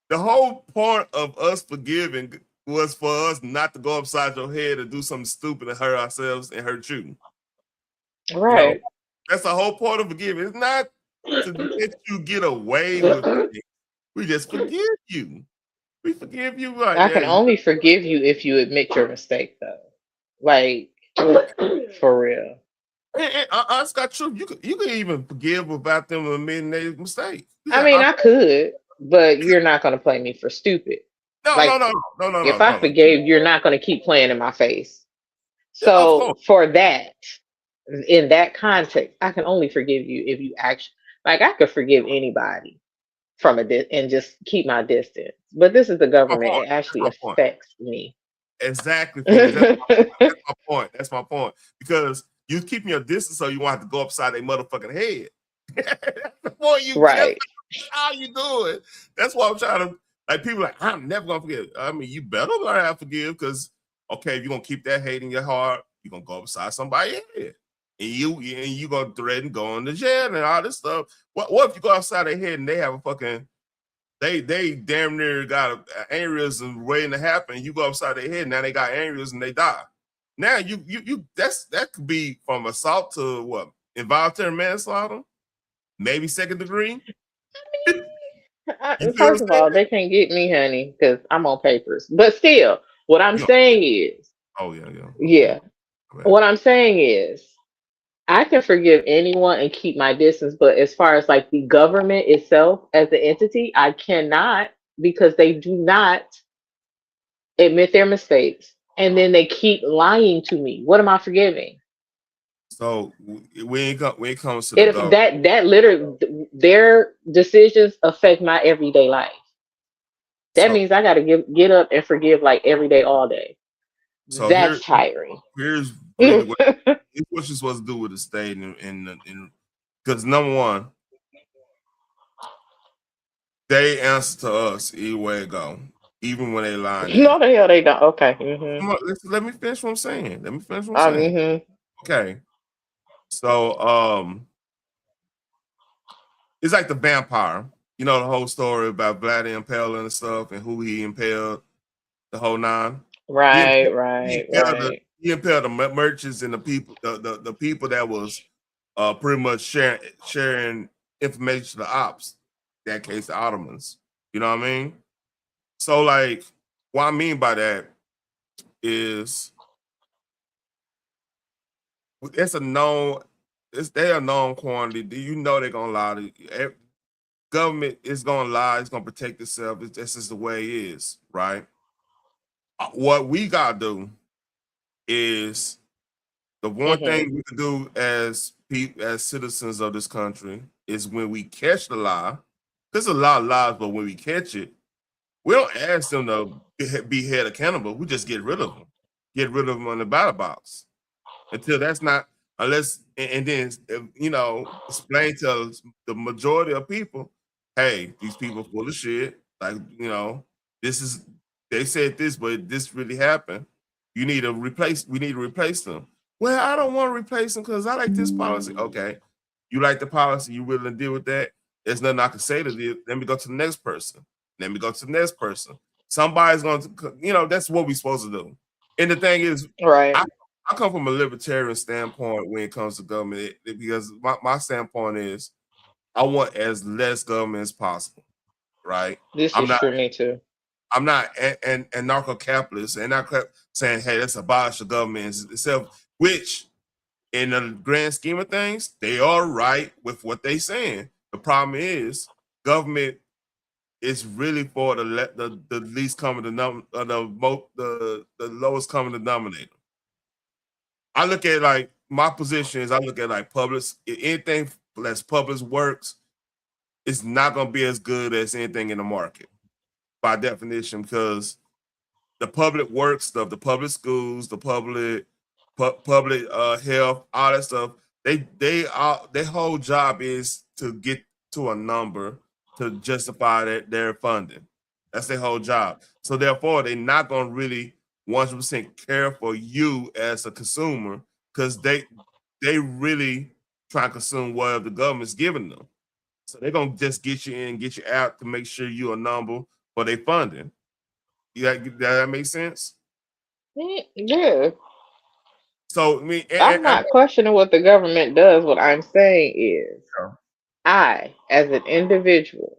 Speaker 1: the whole point of us forgiving was for us not to go upside your head and do something stupid and hurt ourselves and hurt you.
Speaker 8: Right.
Speaker 1: You know, that's the whole point of forgiving. It's not to let you get away with it. We just forgive you. We forgive you. Like,
Speaker 8: I can only forgive you if you admit your mistake, though. Like, for real.
Speaker 1: And Scott, true. You can even forgive without them admitting their mistake.
Speaker 8: I mean, I could, but you're not going to play me for stupid.
Speaker 1: No.
Speaker 8: If I forgave, you're not going to keep playing in my face. So for that, in that context, I can only forgive you if you actually, like, I could forgive anybody from and just keep my distance. But this is the government; it actually affects me.
Speaker 1: Exactly. That's my point. That's my point. Because you keep your distance, so you want to go upside their motherfucking head.
Speaker 8: Right.
Speaker 1: How you doing? That's why I'm trying to. Like people like, I'm never gonna forgive. I mean, you better learn how to forgive because okay, if you're gonna keep that hate in your heart, you're gonna go upside somebody's head. And you gonna threaten going to jail and all this stuff. What if you go outside their head and they have a fucking they damn near got an aneurysm waiting to happen. You go upside their head, now they got aneurysm and they die. Now you that could be from assault to what? Involuntary manslaughter, maybe second degree. You feel what I'm
Speaker 8: First of
Speaker 1: saying?
Speaker 8: all, they can't get me, honey, because I'm on papers. But still, what I'm
Speaker 1: You-
Speaker 8: saying is,
Speaker 1: oh yeah, yeah. Okay.
Speaker 8: yeah,
Speaker 1: Right.
Speaker 8: what I'm saying is, I can forgive anyone and keep my distance. But as far as like the government itself as an entity, I cannot because they do not admit their mistakes and then they keep lying to me. What am I forgiving?
Speaker 1: So when it comes to the
Speaker 8: If
Speaker 1: government,
Speaker 8: that literally their decisions affect my everyday life. That
Speaker 1: so
Speaker 8: means I got to get up and forgive like every day, all day.
Speaker 1: so
Speaker 8: That's tiring.
Speaker 1: here's really what you're supposed to do with the state and because number one, they answer to us either way it go, even when they lying
Speaker 8: No,
Speaker 1: at.
Speaker 8: the hell they don't. Okay.
Speaker 1: Come on, let me finish what I'm saying.
Speaker 8: Mm-hmm.
Speaker 1: Okay. So it's like the vampire. You know the whole story about Vlad impaling and stuff and who he impaled, the whole nine. He
Speaker 8: Right,
Speaker 1: impaled,
Speaker 8: right, right.
Speaker 1: he impaled the merchants and the people, the people that was pretty much sharing information to the ops. In that case, the Ottomans. You know what I mean? So like, what I mean by that is it's a known, they a known quantity. You know they're gonna lie to you. Government is gonna lie. It's gonna protect itself. This is the way it is, right? What we gotta do is the one
Speaker 8: Mm-hmm.
Speaker 1: thing we can do as as citizens of this country is when we catch the lie. There's a lot of lies, but when we catch it, we don't ask them to be held accountable. We just get rid of them. Get rid of them on the ballot box until that's not unless and then explain to the majority of people, hey, these people full of shit. Like this is they said this, but this really happened. You need to replace. We need to replace them. Well, I don't want to replace them because I like this policy. Okay, you like the policy. You willing to deal with that? There's nothing I can say to you. Let me go to the next person. Let me go to the next person. Somebody's going to, that's what we're supposed to do. And the thing is,
Speaker 8: Right.
Speaker 1: I come from a libertarian standpoint when it comes to government because my standpoint is I want as less government as possible, right?
Speaker 8: This
Speaker 1: I'm
Speaker 8: is
Speaker 1: not
Speaker 8: true, me too.
Speaker 1: I'm not an anarcho-capitalist and not saying, hey, let's abolish the government itself, which in the grand scheme of things, they are right with what they saying. The problem is government is really for the least common the lowest common denominator. I look at like my position is I look at like public anything that's public works is not going to be as good as anything in the market by definition because the public work stuff, the public schools, the public health, all that stuff. Their whole job is to get to a number to justify their funding. That's their whole job. So therefore, they're not going to really 100% care for you as a consumer because they really try to consume whatever the government's giving them. So they're gonna just get you in, get you out to make sure you're a number for their funding. Yeah, that makes sense.
Speaker 8: Yeah.
Speaker 1: So I mean,
Speaker 8: I'm not questioning what the government does. What I'm saying is, I, as an individual,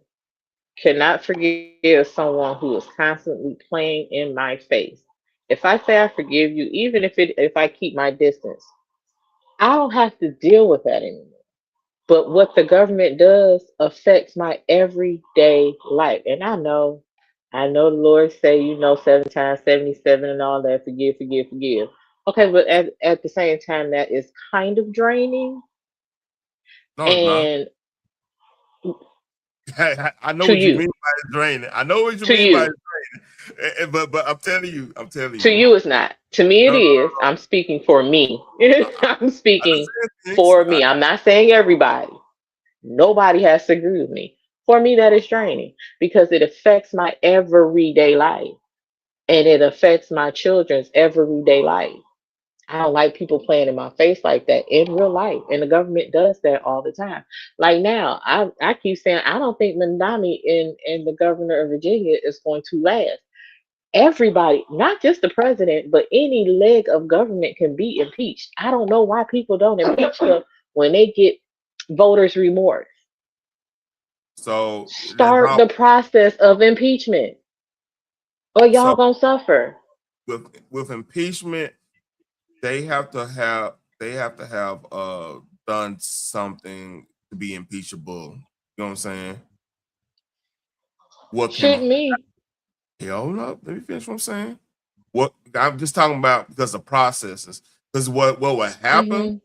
Speaker 8: cannot forgive someone who is constantly playing in my face. If I say I forgive you, even if I keep my distance, I don't have to deal with that anymore. But what the government does affects my everyday life. And I know the Lord say, 7 times 77 and all that, forgive, forgive, forgive. Okay, but at the same time, that is kind of draining.
Speaker 1: no, it's not.
Speaker 8: And
Speaker 1: I know
Speaker 8: to
Speaker 1: what you mean
Speaker 8: you,
Speaker 1: by it's draining. I know what you
Speaker 8: to
Speaker 1: mean by
Speaker 8: you,
Speaker 1: it's draining. But I'm telling
Speaker 8: to
Speaker 1: you.
Speaker 8: you, it's not. To me, it
Speaker 1: No,
Speaker 8: is. I'm speaking for me. I'm
Speaker 1: I
Speaker 8: speaking
Speaker 1: understand things.
Speaker 8: for me. I'm not saying everybody. Nobody has to agree with me. For me, that is draining because it affects my everyday life and it affects my children's everyday life. I don't like people playing in my face like that in real life. And the government does that all the time. Like now, I keep saying, I don't think Mandami in the governor of Virginia is going to last. Everybody, not just the president, but any leg of government can be impeached. I don't know why people don't impeach them when they get voters' remorse.
Speaker 1: So
Speaker 8: Start the process of impeachment, or y'all
Speaker 1: so
Speaker 8: gonna suffer.
Speaker 1: with impeachment, they have to have done something to be impeachable. You know what I'm saying? What can
Speaker 8: Shouldn't me?
Speaker 1: hold up? Let me finish what I'm saying. What I'm just talking about because of processes. Because what will happen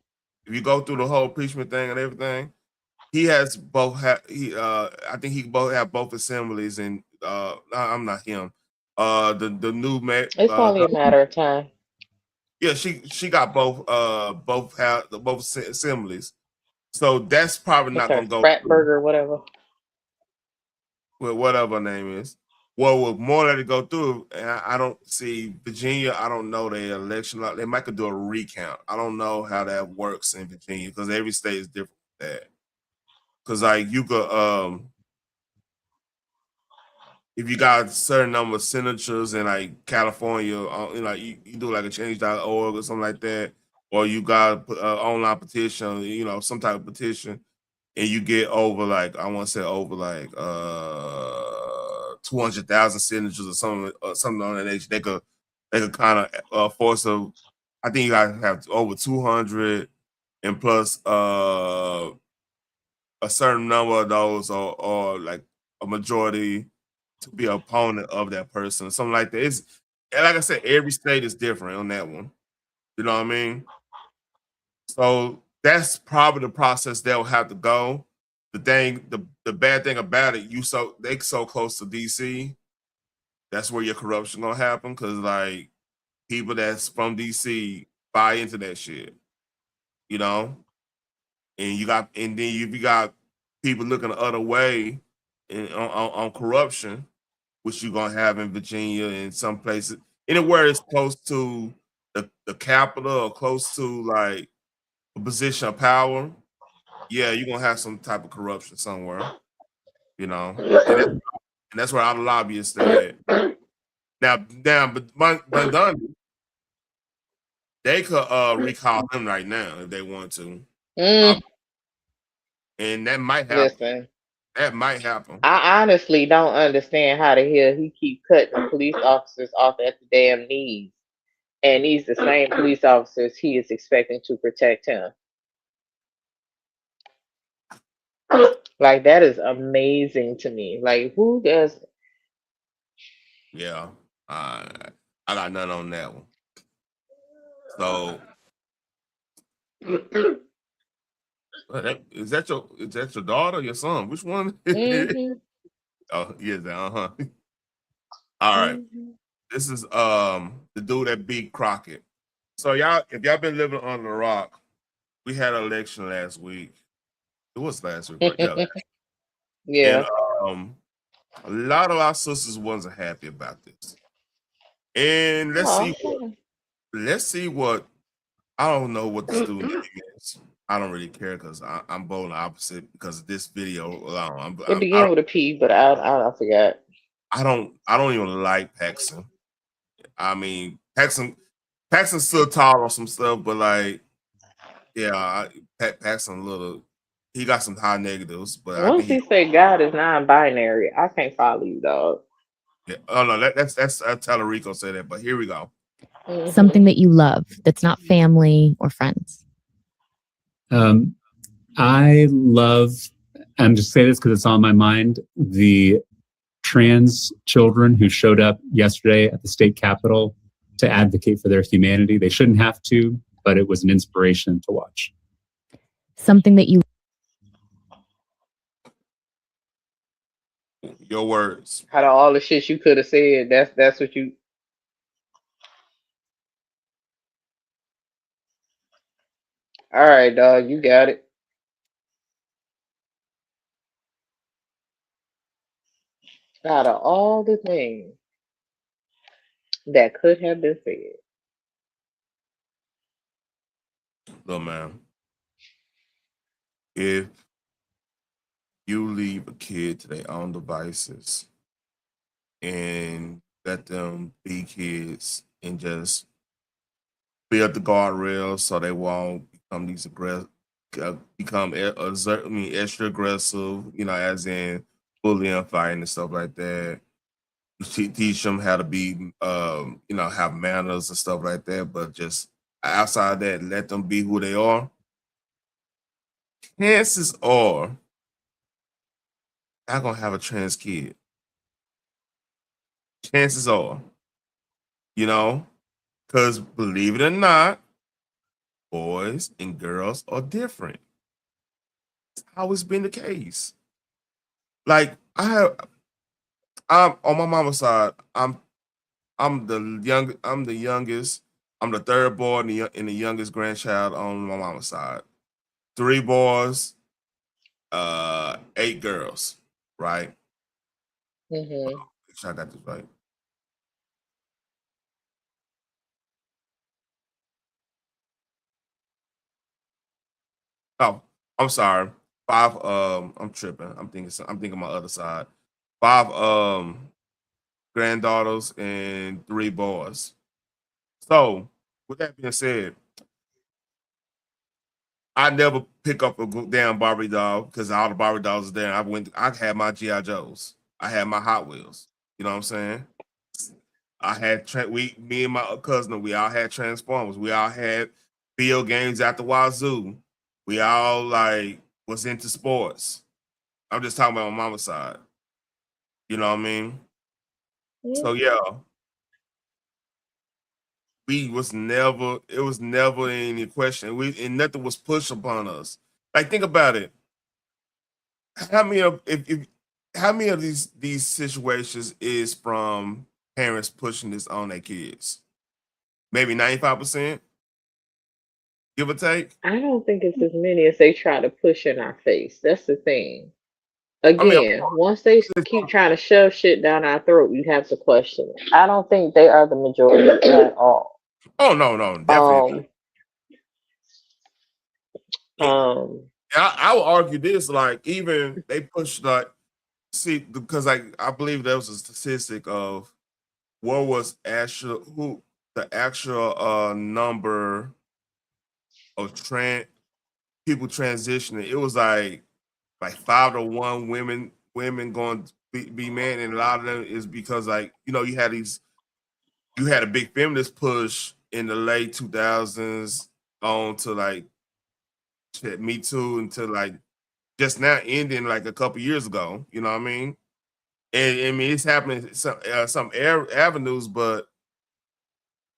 Speaker 1: if you go through the whole impeachment thing and everything? He has both. I think he both have both assemblies, and I'm not him. The new
Speaker 8: It's only a matter of time.
Speaker 1: yeah, she got both both assemblies. So that's probably
Speaker 8: It's
Speaker 1: not
Speaker 8: her
Speaker 1: gonna go
Speaker 8: frat
Speaker 1: through
Speaker 8: burger, whatever.
Speaker 1: with whatever her name is. Well, with more let it go through, and I don't see Virginia. I don't know the election law. They might could do a recount. I don't know how that works in Virginia because every state is different with that. Because like you could if you got a certain number of signatures in like California, you do like a change.org or something like that, or you got an online petition, some type of petition, and you get over like I want to say over like 200,000 signatures or something on that nature. They could kind of force a. I think you got to have over 200 and plus a certain number of those or like a majority to be an opponent of that person, something like that. It's like I said, every state is different on that one. You know what I mean? So that's probably the process they'll have to go. The bad thing about it, they so close to DC. That's where your corruption gonna happen because like people that's from DC buy into that shit, you know. And then you got people looking the other way on corruption, which you're gonna have in Virginia and some places, anywhere it's close to the capital or close to like a position of power. Yeah, you're gonna have some type of corruption somewhere, and that's where our lobbyists stay at. But Montgomery, they could recall him right now if they want to, and that might happen.
Speaker 8: Listen,
Speaker 1: That might happen.
Speaker 8: I honestly don't understand how the hell he keep cutting police officers off at the damn knees, and these the same police officers he is expecting to protect him. Like that is amazing to me. Like who does?
Speaker 1: Yeah, I got none on that one. So, is that your daughter or your son? Which one? Oh, yes, All right. This is the dude that beat Crockett. So if y'all been living under the rock, we had an election last week. It was last week, right? Yeah.
Speaker 8: Yeah.
Speaker 1: And a lot of our sisters wasn't happy about this. And let's see what I don't know what the student name is. I don't really care because I'm bold opposite because of this video alone.
Speaker 8: It began with a P, but I forgot.
Speaker 1: I don't even like Paxson. I mean, Paxson's still tall on some stuff, but like, yeah, Paxson he got some high negatives, but
Speaker 8: Once he say God is non-binary, I can't follow you, dog.
Speaker 1: Yeah. Oh no, that's Talarico said that, but here we go.
Speaker 10: Something that you love that's not family or friends.
Speaker 11: I love, I'm just saying this because it's on my mind, the trans children who showed up yesterday at the state capitol to advocate for their humanity. They shouldn't have to, but it was an inspiration to watch.
Speaker 10: Something that you.
Speaker 1: Your words.
Speaker 8: Out of all the shit you could have said, that's what you. All right, dog, you got it. Out of all the things that could have been said.
Speaker 1: Look, man, if you leave a kid to their own devices and let them be kids and just build the guardrails so they won't become these become extra aggressive, as in bullying, fighting, and stuff like that. Teach them how to be, have manners and stuff like that. But just outside that, let them be who they are. Chances are, I'm gonna have a trans kid. Chances are, because believe it or not, boys and girls are different. It's always been the case. Like I'm on my mama's side. I'm the youngest. I'm the third boy and the youngest grandchild on my mama's side. 3 boys, 8 girls. Right?
Speaker 8: Mm-hmm.
Speaker 1: Make sure I got this right. Oh, I'm sorry. 5. I'm tripping. I'm thinking my other side. 5 granddaughters and 3 boys. So, with that being said, I never pick up a damn Barbie doll because all the Barbie dolls are there. I had my GI Joes. I had my Hot Wheels. You know what I'm saying? I had me and my cousin. We all had Transformers. We all had video games at the wazoo. We all was into sports. I'm just talking about my mama's side. You know what I mean? So yeah, it was never any question. And nothing was pushed upon us. Like, think about it. How many of how many of these situations is from parents pushing this on their kids? Maybe 95%, give or take.
Speaker 8: I don't think it's as many as they try to push in our face. That's the thing.
Speaker 1: I mean,
Speaker 8: Again, once they keep trying to shove shit down our throat, you have to question it. I don't think they are the majority at all.
Speaker 1: oh no, definitely. I would argue this, even they push because I believe there was a statistic of what was the actual number of people transitioning. It was like 5 to 1 women going to be men, and a lot of them is because you had a big feminist push in the late 2000s on to Me Too until just now ending a couple years ago. You know what I mean? And I mean it's happening some avenues, but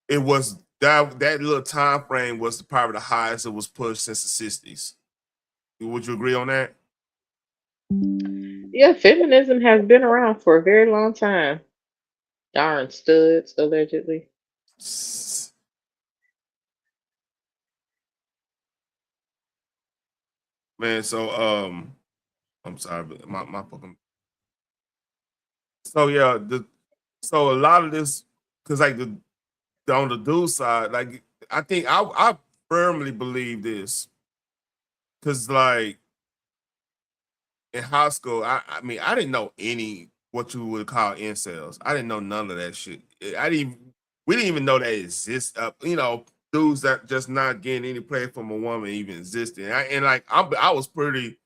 Speaker 1: it was that little time frame was probably the highest it was pushed since the 60s. Would you agree on that?
Speaker 8: Yeah, feminism has been around for a very long time. Darn studs, allegedly.
Speaker 1: Man, so I'm sorry, but my fucking so yeah, so a lot of this because on the dude side, I think I firmly believe this because in high school, I mean I didn't know any what you would call incels. I didn't know none of that shit. We didn't even know that exists. Dudes that just not getting any play from a woman even existed. I was pretty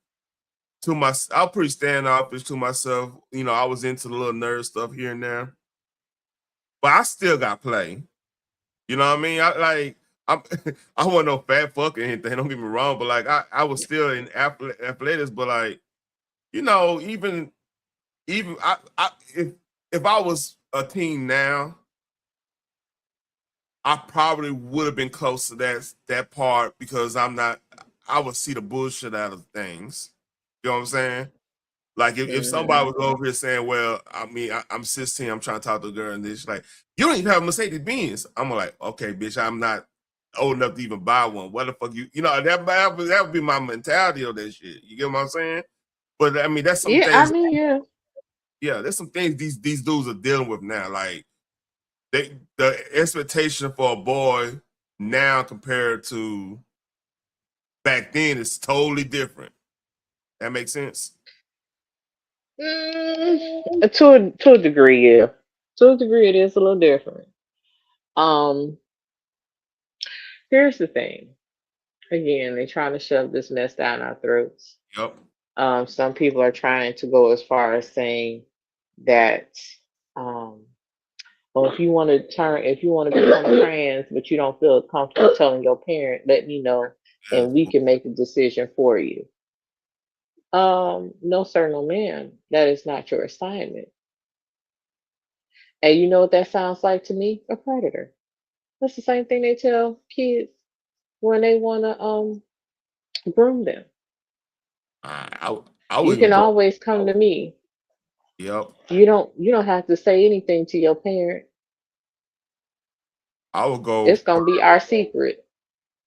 Speaker 1: I was pretty standoffish to myself. I was into the little nerd stuff here and there, but I still got play. You know what I mean? I'm I wasn't no fat fuck or anything. Don't get me wrong, but I was still in athletics. But even if I was a teen now, I probably would have been close to that part because I'm not. I would see the bullshit out of things. You know what I'm saying? Like if somebody was over here saying, "Well, I mean, I'm 16, I'm trying to talk to a girl," and this like, "You don't even have a Mercedes Benz." I'm like, "Okay, bitch, I'm not old enough to even buy one. What the fuck that would be my mentality of that shit. You get what I'm saying? But I mean, that's some
Speaker 8: Yeah, I
Speaker 1: things.
Speaker 8: mean, yeah.
Speaker 1: Yeah, there's some things these dudes are dealing with now. Like the expectation for a boy now compared to back then is totally different. That makes sense.
Speaker 8: To a degree, yeah. To a degree, it is a little different. Um, Here's the thing. Again, they're trying to shove this mess down our throats.
Speaker 1: Yep.
Speaker 8: Some people are trying to go as far as saying that, um, well, if you want to become trans, but you don't feel comfortable telling your parent, let me know, and we can make a decision for you. No, sir, no, ma'am. That is not your assignment. And you know what that sounds like to me? A predator. That's the same thing they tell kids when they want to groom them.
Speaker 1: I
Speaker 8: You
Speaker 1: would
Speaker 8: can
Speaker 1: even go.
Speaker 8: always come to me.
Speaker 1: Yep.
Speaker 8: You don't have to say anything to your parent.
Speaker 1: I would go.
Speaker 8: It's gonna be our secret.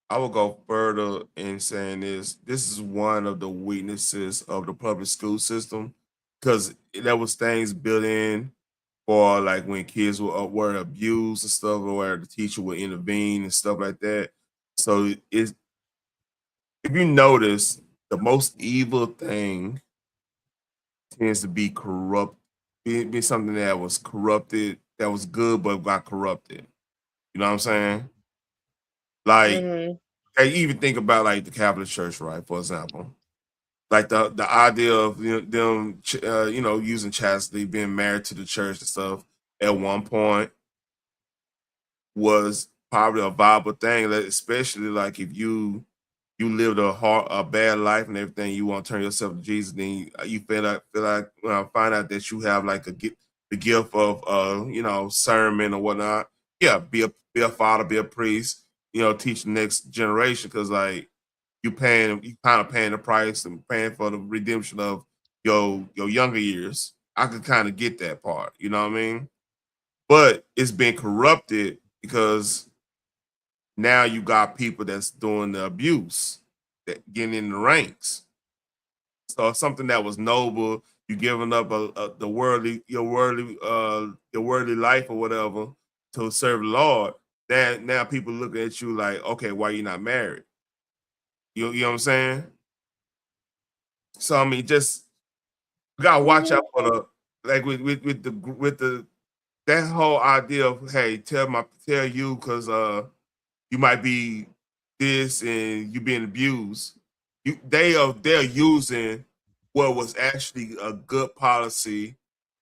Speaker 1: I would go further in saying this is one of the weaknesses of the public school system because there was things built in for like when kids were abused and stuff, or where the teacher would intervene and stuff like that. So it's if you notice, the most evil thing tends to be corrupt, be something that was corrupted, that was good but got corrupted. You know what I'm saying? Like,
Speaker 8: Hmm.
Speaker 1: I even think about like the Catholic Church, right? For example, like the idea of them, using chastity, being married to the church and stuff. At one point, was probably a viable thing, especially like if you lived a bad life and everything, you want to turn yourself to Jesus, then you feel like find out that you have like the gift of sermon or whatnot. Yeah, be a father, be a priest, teach the next generation because like you kind of paying the price and paying for the redemption of your younger years. I could kind of get that part, you know what I mean? But it's been corrupted because now you got people that's doing the abuse, that getting in the ranks. So something that was noble, you giving up your worldly life or whatever to serve the Lord. Now people looking at you like, okay, why you not married? You know what I'm saying? So I mean, just you gotta watch out for the like with the that whole idea of hey, tell you because you might be this and you being abused. They're using what was actually a good policy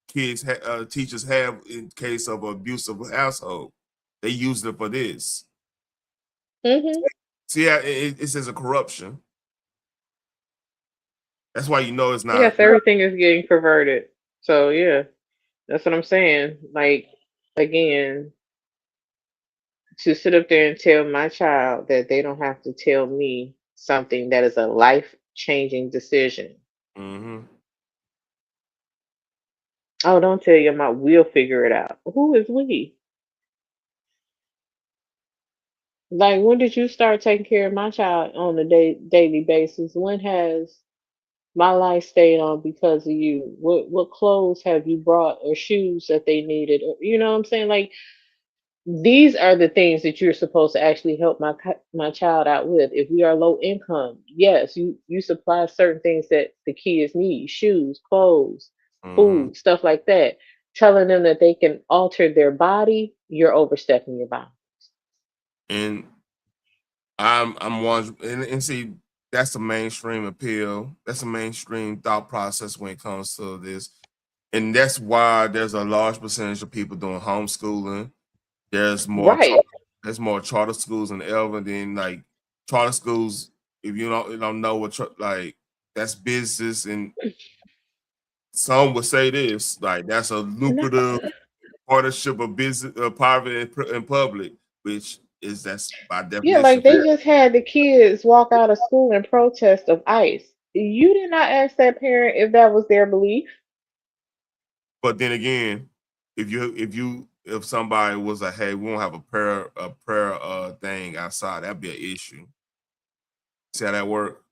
Speaker 1: teachers have in case of abusive household. They use it for this.
Speaker 8: Hmm.
Speaker 1: See, yeah, it says a corruption. That's why you know it's not.
Speaker 8: Yes, everything is getting perverted. So yeah, that's what I'm saying. Like again, to sit up there and tell my child that they don't have to tell me something that is a life changing decision.
Speaker 1: Mm-hmm.
Speaker 8: Oh, don't tell your mom. We'll figure it out. Who is we? Like, when did you start taking care of my child on a daily basis? When has my life stayed on because of you? What clothes have you brought or shoes that they needed? Or, you know what I'm saying? Like, these are the things that you're supposed to actually help my child out with. If we are low income, yes, you supply certain things that the kids need: shoes, clothes,
Speaker 1: Mm-hmm.
Speaker 8: food, stuff like that. Telling them that they can alter their body, you're overstepping your bounds.
Speaker 1: And I'm one and see that's the mainstream appeal. That's the mainstream thought process when it comes to this. And that's why there's a large percentage of people doing homeschooling. There's more
Speaker 8: Right.
Speaker 1: there's more charter schools in Elvin than like charter schools. If you don't know what like that's business, and some would say this like that's a
Speaker 8: No.
Speaker 1: lucrative partnership of business, private and public, which is that's by
Speaker 8: Yeah,
Speaker 1: definition
Speaker 8: like they
Speaker 1: fair.
Speaker 8: just had the kids walk out of school in protest of ICE. You did not ask that parent if that was their belief.
Speaker 1: But then again, if somebody was like, hey, we won't have a prayer thing outside, that'd be an issue. See how that work?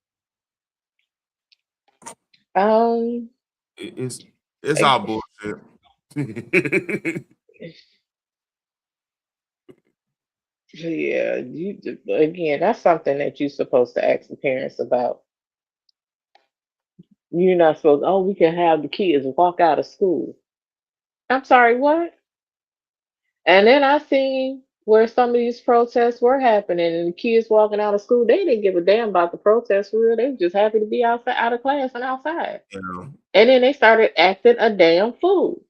Speaker 8: Um,
Speaker 1: It's
Speaker 8: like,
Speaker 1: all bullshit.
Speaker 8: yeah, again, that's something that you're supposed to ask the parents about. You're not supposed, oh, we can have the kids walk out of school. I'm sorry, what? And then I seen where some of these protests were happening and the kids walking out of school, they didn't give a damn about the protest for real. They were just happy to be outside, out of class and outside.
Speaker 1: You know,
Speaker 8: And then they started acting a damn fool.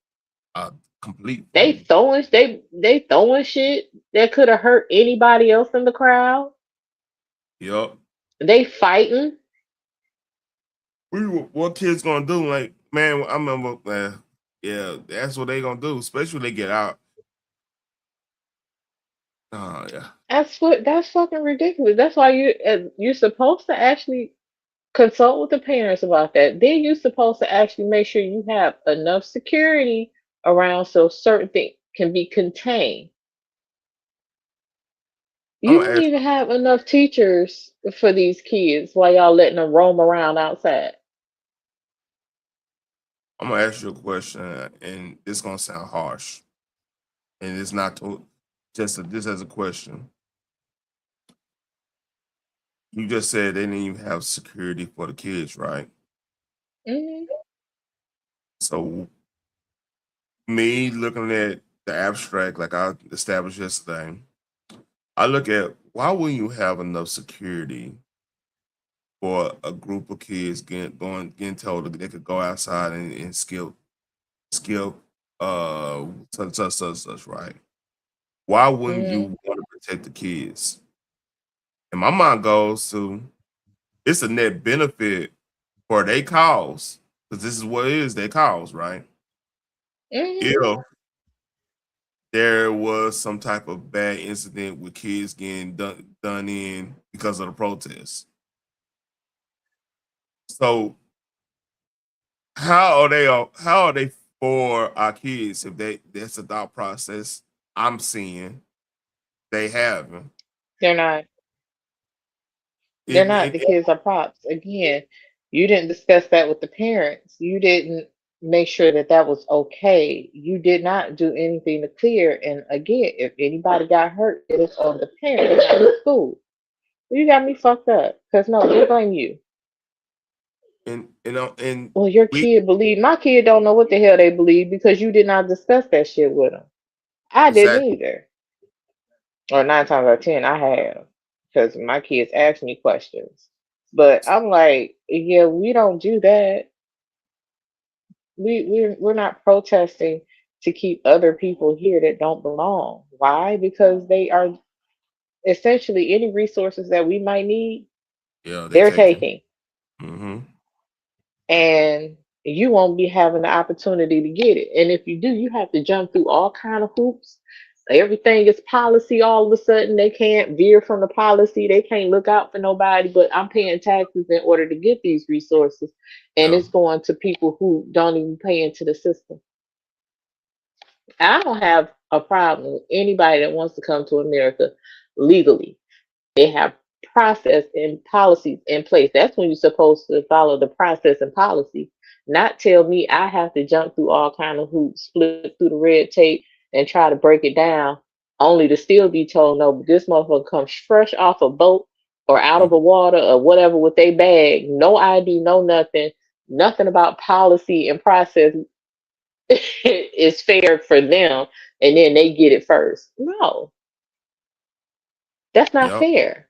Speaker 1: a complete
Speaker 8: They
Speaker 1: fool.
Speaker 8: they throwing shit that could have hurt anybody else in the crowd.
Speaker 1: Yup.
Speaker 8: They fighting.
Speaker 1: What kids gonna do? Like, man, I remember, man. Yeah, that's what they gonna do, especially when they get out. Oh yeah.
Speaker 8: That's fucking ridiculous. That's why you're supposed to actually consult with the parents about that. Then you're supposed to actually make sure you have enough security around so certain things can be contained.
Speaker 1: I'm
Speaker 8: You
Speaker 1: gonna
Speaker 8: don't
Speaker 1: ask.
Speaker 8: even have enough teachers for these kids while y'all letting them roam around outside.
Speaker 1: I'm gonna ask you a question, and it's gonna sound harsh, and it's not just as a question. You just said they didn't even have security for the kids, right?
Speaker 8: Hmm.
Speaker 1: So me looking at the abstract, like I established yesterday, I look at why wouldn't you have enough security for a group of kids getting told that they could go outside and skill such, right? Why wouldn't
Speaker 8: Hmm.
Speaker 1: you want to protect the kids? And my mind goes to it's a net benefit for their cause, because this is what it is, their cause, right?
Speaker 8: Hmm.
Speaker 1: If there was some type of bad incident with kids getting done in because of the protests. So how are they for our kids if that's a thought process I'm seeing they have.
Speaker 8: They're not. They're
Speaker 1: It,
Speaker 8: not. The
Speaker 1: it,
Speaker 8: kids are props. Again, you didn't discuss that with the parents. You didn't make sure that that was okay. You did not do anything to clear. And again, if anybody got hurt, it is on the parents, not the school. You got me fucked up. Because no, they blame you.
Speaker 1: and
Speaker 8: Well, your
Speaker 1: we
Speaker 8: kid believe. My kid don't know what the hell they believe because you did not discuss that shit with them. I didn't
Speaker 1: exactly.
Speaker 8: either. Or 9 times out of 10, I have. Because my kids ask me questions. But I'm like, yeah, we don't do that. We're not protesting to keep other people here that don't belong. Why? Because they are essentially any resources that we might need,
Speaker 1: Yeah, they
Speaker 8: they're
Speaker 1: taking.
Speaker 8: taking.
Speaker 1: Mm-hmm.
Speaker 8: And you won't be having the opportunity to get it. And if you do, you have to jump through all kind of hoops. Everything is policy all of a sudden. They can't veer from the policy. They can't look out for nobody, but I'm paying taxes in order to get these resources. And
Speaker 1: Yeah.
Speaker 8: it's going to people who don't even pay into the system. I don't have a problem with anybody that wants to come to America legally. They have process and policies in place. That's when you're supposed to follow the process and policy, not tell me I have to jump through all kind of hoops, split through the red tape, and try to break it down, only to still be told no. But this motherfucker comes fresh off a boat or out of
Speaker 1: Mm,
Speaker 8: a water or whatever with their bag, no ID, no nothing, nothing about policy and process is fair for them, and then they get it first. No, that's not
Speaker 1: yep.
Speaker 8: fair.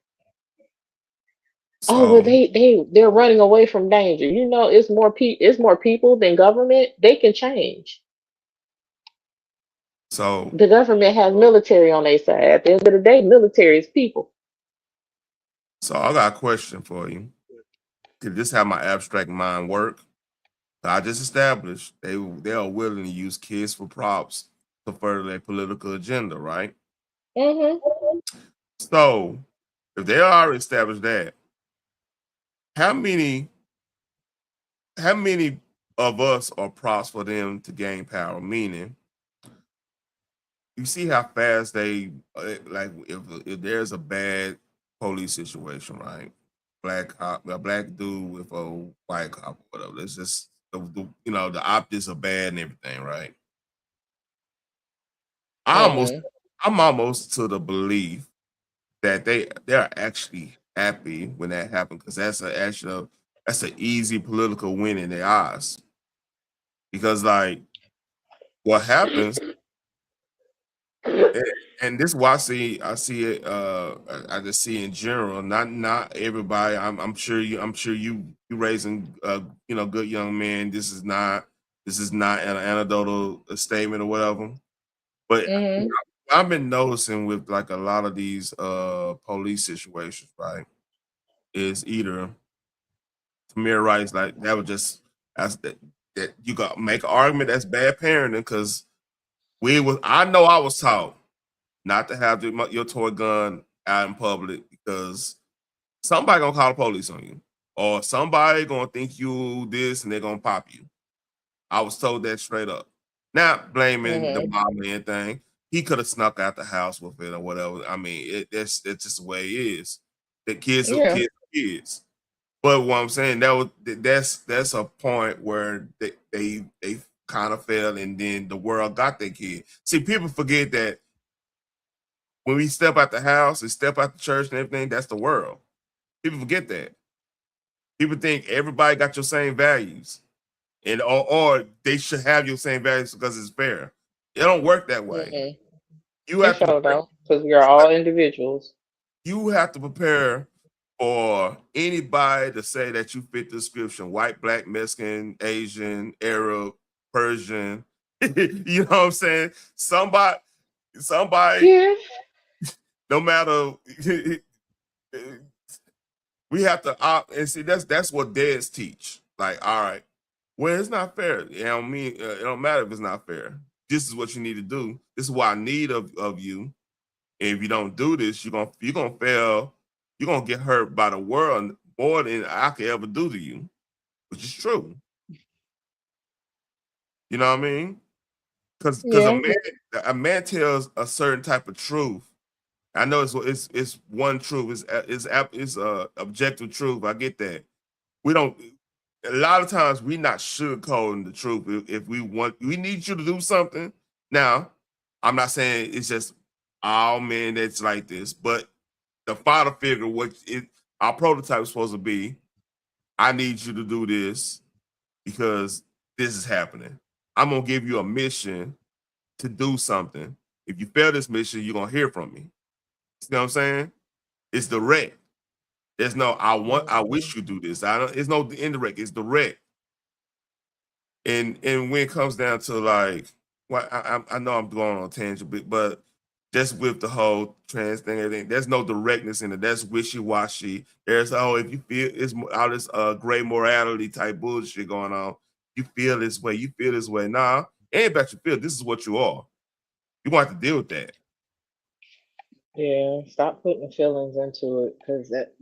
Speaker 8: Oh well,
Speaker 1: So
Speaker 8: they're running away from danger. You know, it's more people than government. They can change.
Speaker 1: so
Speaker 8: The government has military on their side. At the end of the day, military is people.
Speaker 1: so I got a question for you. Could this how my abstract mind work? I just established they are willing to use kids for props to further their political agenda, right?
Speaker 8: Hmm.
Speaker 1: So if they already established that, how many how many of us are props for them to gain power? Meaning, you see how fast they like if there's a bad police situation, right? A black dude with a white cop, or whatever. It's just the optics are bad and everything, right? I almost
Speaker 8: Hmm.
Speaker 1: I'm almost to the belief that they're actually happy when that happened because that's an easy political win in their eyes. Because like what happens And this is why I see it. I just see in general, not everybody. I'm sure you raising good young men. This is not an anecdotal statement or whatever. But
Speaker 8: Mhm.
Speaker 1: I've been noticing with like a lot of these police situations, right? Is either Tamir Rice like that was just as that you got make an argument that's bad parenting because I know I was taught not to have your toy gun out in public because somebody gonna call the police on you or somebody gonna think you this and they're gonna pop you. I was told that straight up. Not blaming the
Speaker 8: Mhm.
Speaker 1: mom or anything. He could have snuck out the house with it or whatever. I mean, that's just the way it is. The kids are
Speaker 8: Yeah.
Speaker 1: kids. But what I'm saying that's a point where they kind of fell and then the world got their kid. See, people forget that when we step out the house and step out the church and everything, that's the world. People forget that. People think everybody got your same values, and or they should have your same values because it's fair. It don't work that way.
Speaker 8: Mhm.
Speaker 1: You
Speaker 8: You
Speaker 1: have to
Speaker 8: sure don't, because we are all individuals.
Speaker 1: you have to prepare for anybody to say that you fit the description: white, black, Mexican, Asian, Arab, Persian. You know what I'm saying? Somebody,
Speaker 8: Yeah.
Speaker 1: no matter we have to opt and see that's what dads teach. Like, all right, well, it's not fair. It don't matter if it's not fair. This is what you need to do. This is what I need of you. And if you don't do this, you're gonna fail. You're gonna get hurt by the world more than I could ever do to you, which is true. You know what I mean? Because
Speaker 8: Yeah.
Speaker 1: a man tells a certain type of truth. I know it's one truth. It's objective truth. I get that. We don't. A lot of times we not sugarcoating the truth. If we need you to do something. Now, I'm not saying it's just all men that's like this, but the father figure, our prototype is supposed to be, I need you to do this because this is happening. I'm gonna give you a mission to do something. If you fail this mission, you're gonna hear from me. See what I'm saying? It's direct. There's no I wish you do this. I don't. It's no indirect. It's direct. And when it comes down to like, well, I know I'm going on a tangent, but just with the whole trans thing, everything, there's no directness in it. That's wishy washy. There's if you feel it's all this gray morality type bullshit going on. You feel this way. You feel this way. Nah, it ain't about you feel. This is what you are. You want to deal with that.
Speaker 8: Yeah. Stop putting feelings into it, because that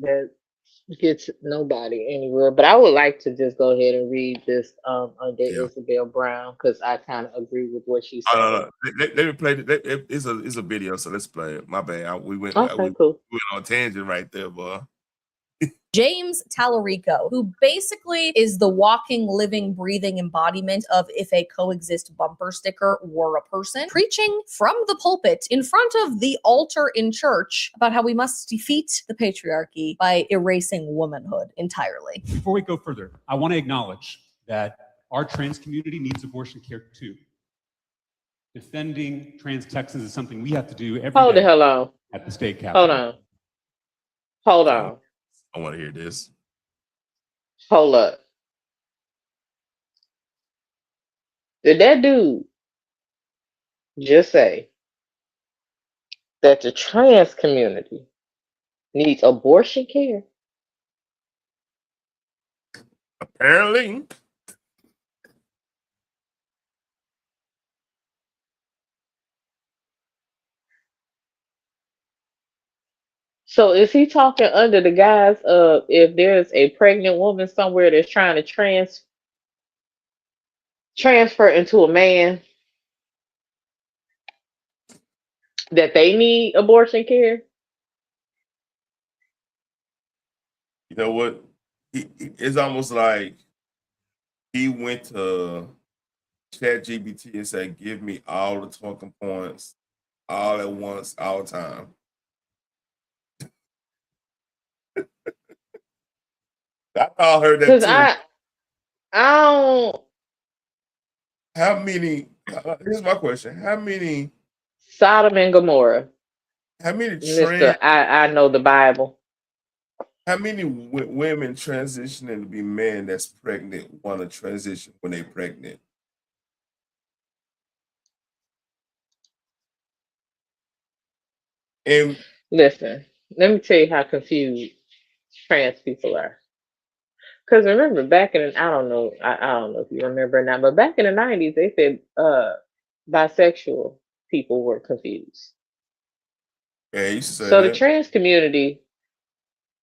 Speaker 8: gets nobody anywhere. But I would like to just go ahead and read this under
Speaker 1: Yeah.
Speaker 8: Isabel Brown, because I kind of agree with what she
Speaker 1: Oh,
Speaker 8: said.
Speaker 1: no, no. Let me play it. It's a video, so let's play it. My bad. We went
Speaker 8: Okay, cool.
Speaker 1: on a tangent right there, boy.
Speaker 12: James Talarico, who basically is the walking, living, breathing embodiment of if a coexist bumper sticker were a person, preaching from the pulpit in front of the altar in church about how we must defeat the patriarchy by erasing womanhood entirely.
Speaker 11: Before we go further, I want to acknowledge that our trans community needs abortion care too. Defending trans Texans is something we have to do every
Speaker 8: Hold the
Speaker 11: day
Speaker 8: hell on.
Speaker 11: at the state capitol.
Speaker 8: Hold on.
Speaker 1: I want to hear this.
Speaker 8: Hold up. Did that dude just say that the trans community needs abortion care?
Speaker 1: Apparently.
Speaker 8: So is he talking under the guise of, if there's a pregnant woman somewhere that's trying to transfer into a man, that they need abortion care?
Speaker 1: You know what? It's almost like he went to ChatGPT and said, "Give me all the talking points, all at once, all the time." I thought I heard that
Speaker 8: Because
Speaker 1: too.
Speaker 8: I don't.
Speaker 1: How many? Here's my question: how many
Speaker 8: Sodom and Gomorrah.
Speaker 1: How many
Speaker 8: Mr. I know the Bible.
Speaker 1: How many women transitioning to be men that's pregnant want to transition when they're pregnant? And
Speaker 8: Listen, let me tell you how confused trans people are. Because remember, back in I don't know, I don't know if you remember or not, but back in the 90s, they said bisexual people were confused.
Speaker 1: yeah, you should say
Speaker 8: So the
Speaker 1: that.
Speaker 8: trans community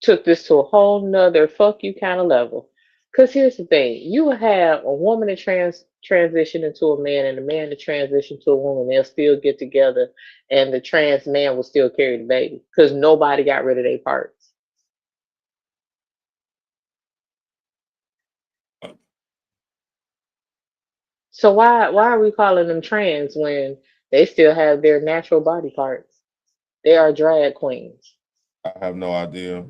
Speaker 8: took this to a whole nother fuck you kind of level. Because here's the thing, you will have a woman to transition into a man and a man to transition to a woman. They'll still get together and the trans man will still carry the baby because nobody got rid of their parts. So why are we calling them trans when they still have their natural body parts? They are drag queens.
Speaker 1: I have no idea.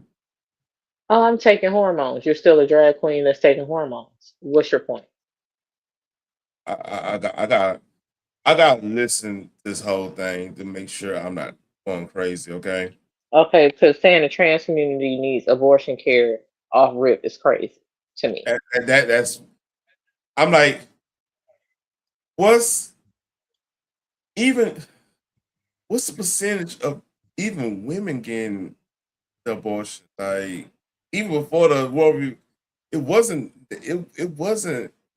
Speaker 8: Oh, I'm taking hormones. You're still a drag queen that's taking hormones. What's your point?
Speaker 1: I got to listen to this whole thing to make sure I'm not going crazy. Okay.
Speaker 8: Okay, because saying the trans community needs abortion care off rip is crazy to me.
Speaker 1: And that's I'm like, what's the percentage of even women getting the abortion? Like even before the World War, it wasn't.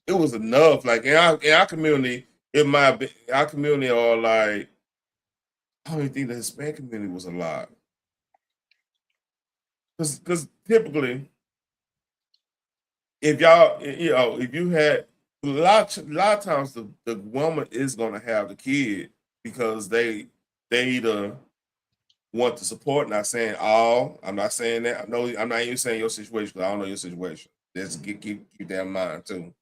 Speaker 1: It was enough. Like in our community, it might have been our community or like I don't even think the Hispanic community was a lot. Because typically, if y'all, if you had a lot of times the woman is gonna have the kid because they either want to support. Not saying all. I'm not saying that. No, I'm not even saying your situation because I don't know your situation. Just keep that in mind too.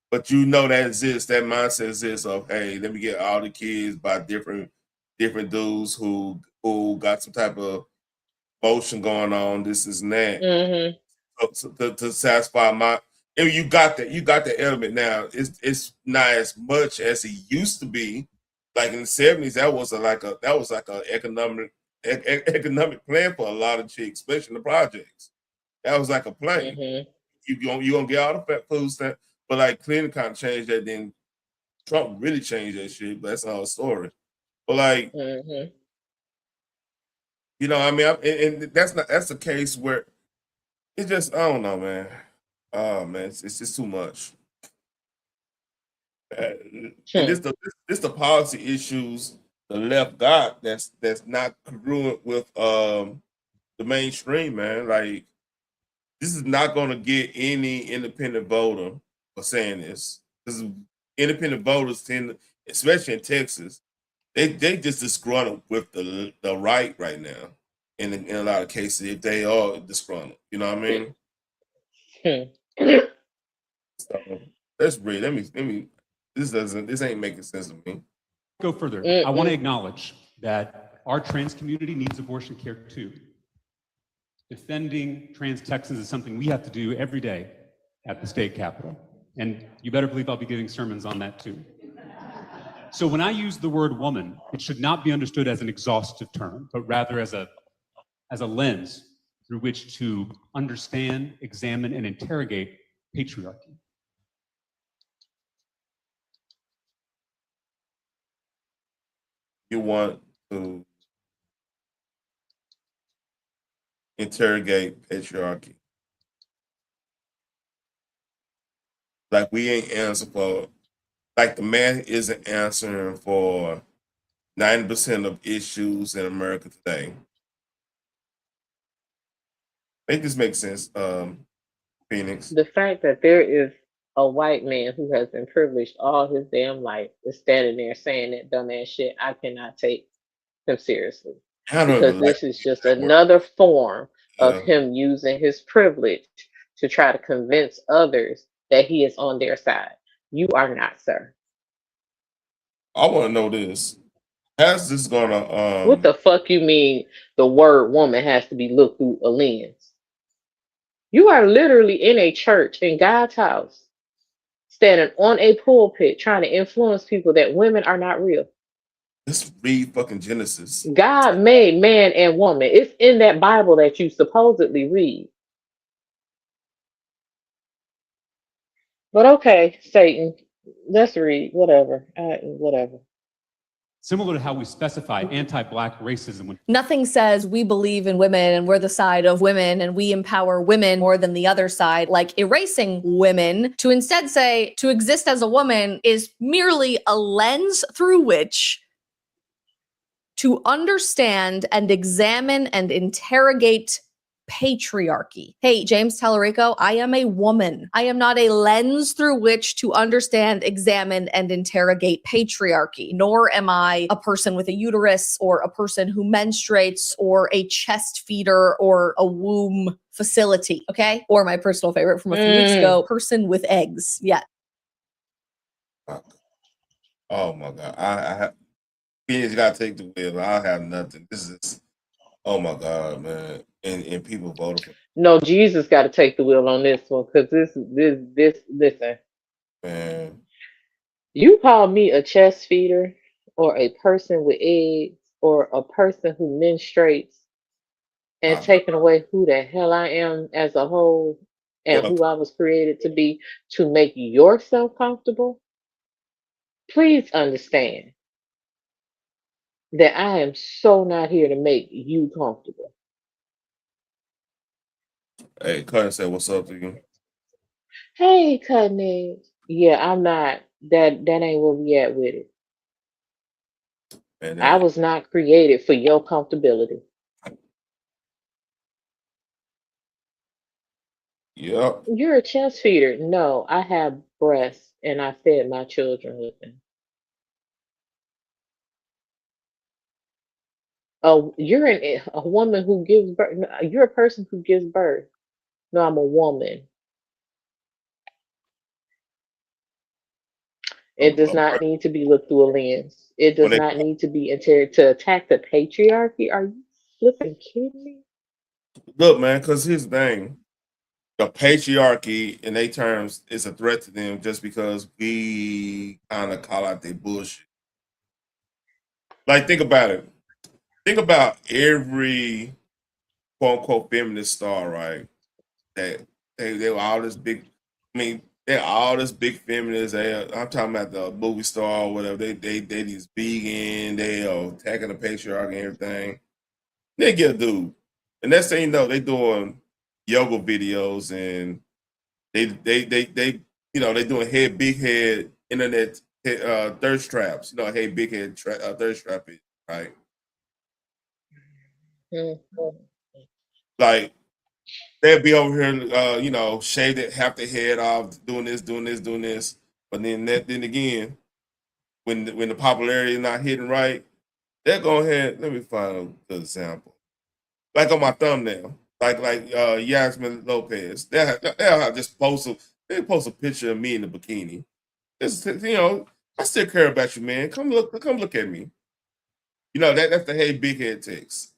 Speaker 1: But you know that exists. That mindset exists of hey, let me get all the kids by different dudes who got some type of motion going on. This is that.
Speaker 8: Mm-hmm.
Speaker 1: To satisfy my and you got that element now. It's not as much as it used to be. Like in the 70s, that was like a economic plan for a lot of chicks, especially in the projects. That was like a plan.
Speaker 8: Mm-hmm.
Speaker 1: You gonna get all the fat food stuff, but like Clinton kind of changed that. Then Trump really changed that shit. But that's another story. But like,
Speaker 8: Mm-hmm.
Speaker 1: you know, I mean, and that's the case where it's just I don't know, man. Oh man, it's just too much. And this the policy issues the left got that's not congruent with the mainstream, man. Like this is not gonna get any independent voter for saying this. Because independent voters tend, especially in Texas, they just disgruntled with the right now. In a lot of cases, if they are disgruntled, you know what I mean? So let's read. Let me. This ain't making sense to me.
Speaker 13: Go further. I want to acknowledge that our trans community needs abortion care too. Defending trans Texans is something we have to do every day at the state capitol. And you better believe I'll be giving sermons on that too. So when I use the word woman, it should not be understood as an exhaustive term, but rather as a lens through which to understand, examine, and interrogate patriarchy.
Speaker 1: You want to interrogate patriarchy. Like we ain't answering for, like the man isn't answering for 90% of issues in America today. Make this make sense, Phoenix?
Speaker 8: The fact that there is a white man who has been privileged all his damn life is standing there saying that dumbass shit, I cannot take him seriously. Because this is just another form of him using his privilege to try to convince others that he is on their side. You are not, sir.
Speaker 1: I want to know this. How's this gonna
Speaker 8: What the fuck you mean the word woman has to be looked through a lens? You are literally in a church in God's house, standing on a pulpit trying to influence people that women are not real.
Speaker 1: Let's read fucking Genesis.
Speaker 8: God made man and woman. It's in that Bible that you supposedly read. But okay, Satan, let's read whatever. Whatever.
Speaker 13: Similar to how we specify anti-black racism when
Speaker 12: Nothing says we believe in women and we're the side of women and we empower women more than the other side, like erasing women, to instead say to exist as a woman is merely a lens through which to understand and examine and interrogate patriarchy. Hey, James Talarico, I am a woman. I am not a lens through which to understand, examine, and interrogate patriarchy, nor am I a person with a uterus or a person who menstruates or a chest feeder or a womb facility, okay? Or my personal favorite from a few weeks ago, person with eggs. Yeah.
Speaker 1: Oh my God. I have Phoenix gotta take the wheel. I have nothing. This is oh my God, man. And people voted for
Speaker 8: No, Jesus got to take the wheel on this one because this. Listen,
Speaker 1: man.
Speaker 8: you call me a chest feeder or a person with eggs or a person who menstruates and taking away who the hell I am as a whole and who I was created to be to make yourself comfortable. Please understand that I am so not here to make you comfortable.
Speaker 1: Hey, Cutting said, what's up to you?
Speaker 8: Hey, cutting edge. Yeah, I'm not. That ain't where we at with it.
Speaker 1: And
Speaker 8: I was not created for your comfortability.
Speaker 1: Yep.
Speaker 8: You're a chest feeder. No, I have breasts and I fed my children with them. Oh, you're a woman who gives birth. No, you're a person who gives birth. No, I'm a woman. It does not need to be looked through a lens. It does not need to be to attack the patriarchy. Are you flipping kidding me?
Speaker 1: Look, man, because here's the thing. The patriarchy in their terms is a threat to them just because we kind of call out their bullshit. Like, think about it. Think about every quote unquote feminist star, right? That they were all this big. I mean, they're all this big feminists. I'm talking about the movie star or whatever. They these vegan. They are attacking the patriarchy and everything. They get a dude, and next thing you know, they doing yoga videos and they you know they doing big head internet thirst traps. You know, big head thirst trap is right. Like they'll be over here, you know, shaved it, half their head off, doing this. But then again, when the popularity is not hitting right, they'll go ahead. Let me find a good example. Like on my thumbnail, like Yasmin Lopez. They'll just post a picture of me in the bikini. Just, you know, I still care about you, man. Come look at me. You know, that's the big head text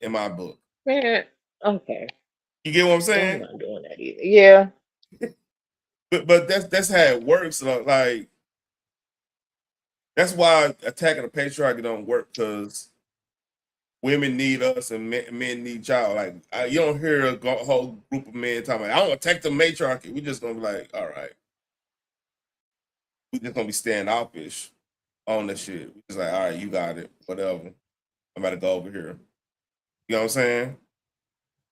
Speaker 1: in my book.
Speaker 8: Man, okay.
Speaker 1: You get what I'm
Speaker 8: I'm
Speaker 1: saying?
Speaker 8: not doing that either. Yeah.
Speaker 1: But that's how it works. Like that's why attacking the patriarchy don't work because women need us and men need y'all. Like you don't hear a whole group of men talking about, I don't attack the matriarchy. We just gonna be like, all right, we just gonna be standoffish on that shit. We just like, all right, you got it, whatever. I'm about to go over here. You know what I'm saying?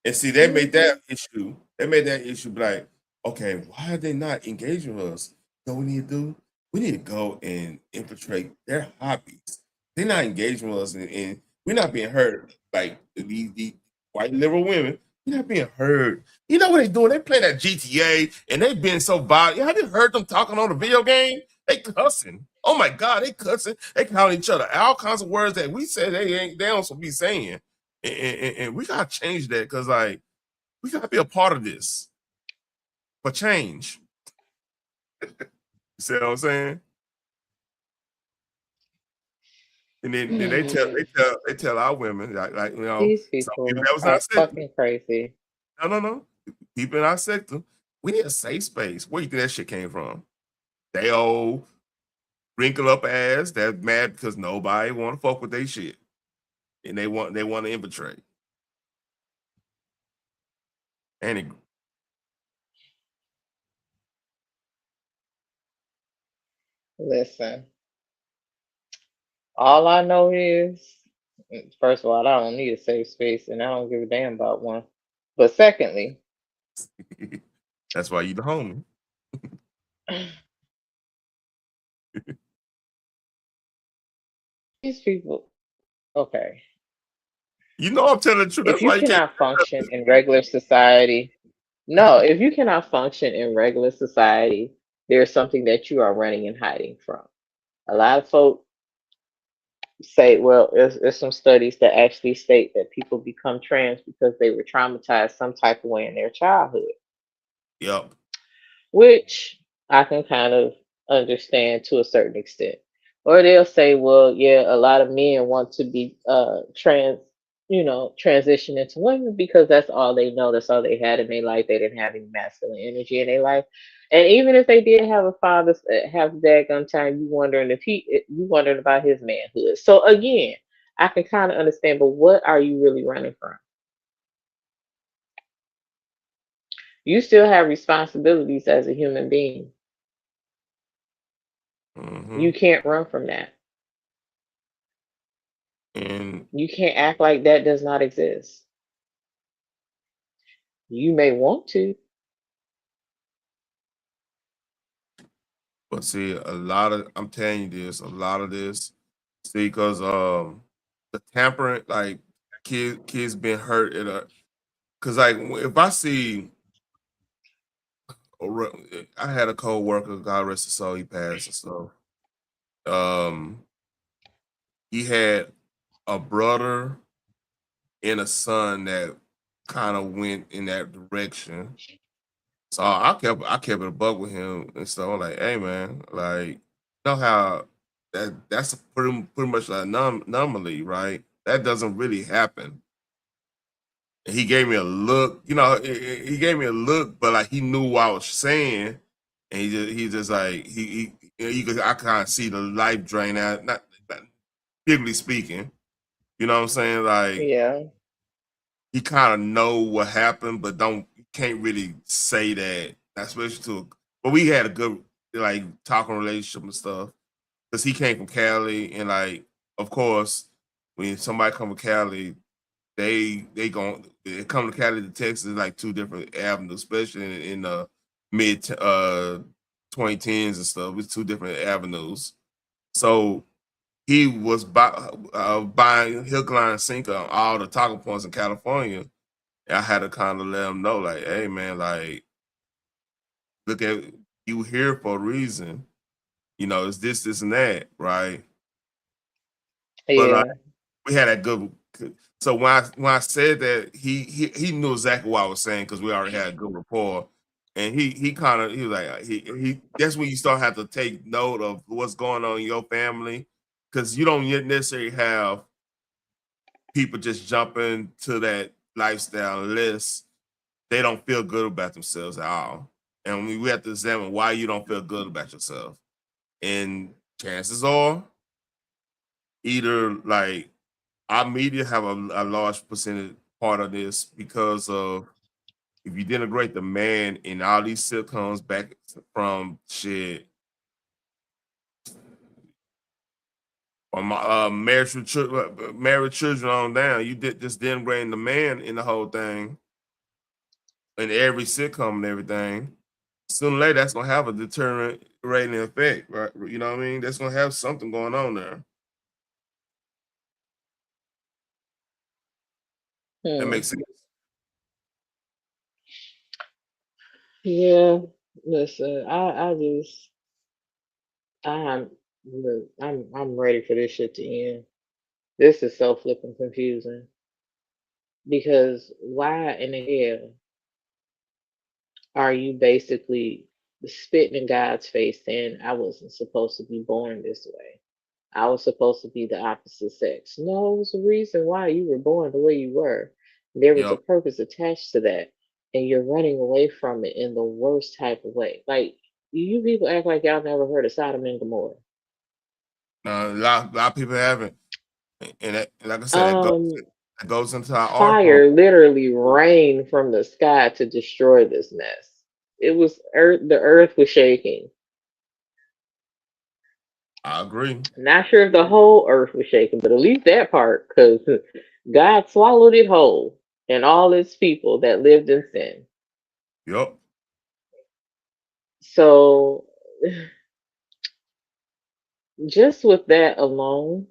Speaker 1: And see, they made that issue. They made that issue be like, okay, why are they not engaging with us? You know what we need to do? We need to go and infiltrate their hobbies. They're not engaging with us, and we're not being heard. Like the white liberal women, we're not being heard. You know what they're doing? They play that GTA, and they've been so violent. Have you heard them talking on the video game? They cussing. Oh my God, they cussing. They calling each other all kinds of words that we say they don't supposed to be saying. And we gotta change that because like we gotta be a part of this for change. You see what I'm saying? And then they tell our women like you know
Speaker 8: These
Speaker 1: some
Speaker 8: people
Speaker 1: people that was
Speaker 8: are
Speaker 1: not sector.
Speaker 8: fucking crazy.
Speaker 1: No. People in our sector, we need a safe space. Where you think that shit came from? They old wrinkle up ass that's mad because nobody want to fuck with their shit, and they want to infiltrate. And
Speaker 8: Listen, all I know is, first of all, I don't need a safe space, and I don't give a damn about one. But secondly,
Speaker 1: that's why you the homie.
Speaker 8: these people, okay.
Speaker 1: You know I'm telling the truth.
Speaker 8: If
Speaker 1: That's
Speaker 8: you
Speaker 1: why you can't.
Speaker 8: cannot function in regular society, no, if you cannot function in regular society, there's something that you are running and hiding from. A lot of folk say, well, there's some studies that actually state that people become trans because they were traumatized some type of way in their childhood,
Speaker 1: Yep.
Speaker 8: which I can kind of understand to a certain extent. Or they'll say, well, yeah, a lot of men want to be transition into women because that's all they know, that's all they had in their life. They didn't have any masculine energy in their life. And even if they did have a father, have daggone time, you wondering about his manhood. So again, I can kind of understand, but what are you really running from? You still have responsibilities as a human being. You can't run from that.
Speaker 1: And
Speaker 8: You can't act like that does not exist. You may want to.
Speaker 1: but see, I'm telling you this, a lot of this, see, because the tampering, like kids been hurt at a, because like if I see, I had a co-worker, God rest his soul, he passed and stuff. He had a brother and a son that kind of went in that direction. So I kept it a buck with him and stuff. I'm like, hey man, like, you know how that's pretty much like anomaly, right? That doesn't really happen. And he gave me a look, he gave me a look, but like he knew what I was saying, and he just like I kind of see the life drain out, not figuratively speaking. You know what I'm saying? Like
Speaker 8: Yeah.
Speaker 1: he kind of know what happened, but can't really say that, especially to. But we had a good like talking relationship and stuff because he came from Cali, and like of course when somebody come from Cali, they come to Cali to Texas like two different avenues, especially in the mid 2010s and stuff. It's two different avenues. So he was buying hook, line, and sinker on all the talking points in California. And I had to kind of let him know, like, hey man, like, look at you here for a reason. It's this, and that, right? But like
Speaker 8: Yeah.
Speaker 1: we had that good. So when I said that, he knew exactly what I was saying because we already had a good rapport, and he kind of he was like he that's when you start have to take note of what's going on in your family because you don't necessarily have people just jumping to that lifestyle unless they don't feel good about themselves at all. And we have to examine why you don't feel good about yourself. And chances are, either like our media have a large percentage part of this because of if you denigrate the man in all these sitcoms back from shit from married children on down, you did just denigrating the man in the whole thing in every sitcom and everything. Sooner or later, that's gonna have a deterrent rating effect, right? You know what I mean? That's gonna have something going on there. That makes sense.
Speaker 8: Yeah. Listen, I'm look, I'm ready for this shit to end. This is so flipping confusing. Because why in the hell are you basically spitting in God's face saying I wasn't supposed to be born this way? I was supposed to be the opposite sex. No, it was a reason why you were born the way you were. There was a
Speaker 1: Yep.
Speaker 8: purpose attached to that, and you're running away from it in the worst type of way. Like you people act like y'all never heard of Sodom and Gomorrah.
Speaker 1: A lot of people haven't, and like I said,
Speaker 8: Um,
Speaker 1: that goes into our article.
Speaker 8: Fire literally rained from the sky to destroy this mess. It was earth. The earth was shaking.
Speaker 1: I agree.
Speaker 8: Not sure if the whole earth was shaking, but at least that part, because God swallowed it whole and all its people that lived in sin.
Speaker 1: Yep.
Speaker 8: So, just with that alone,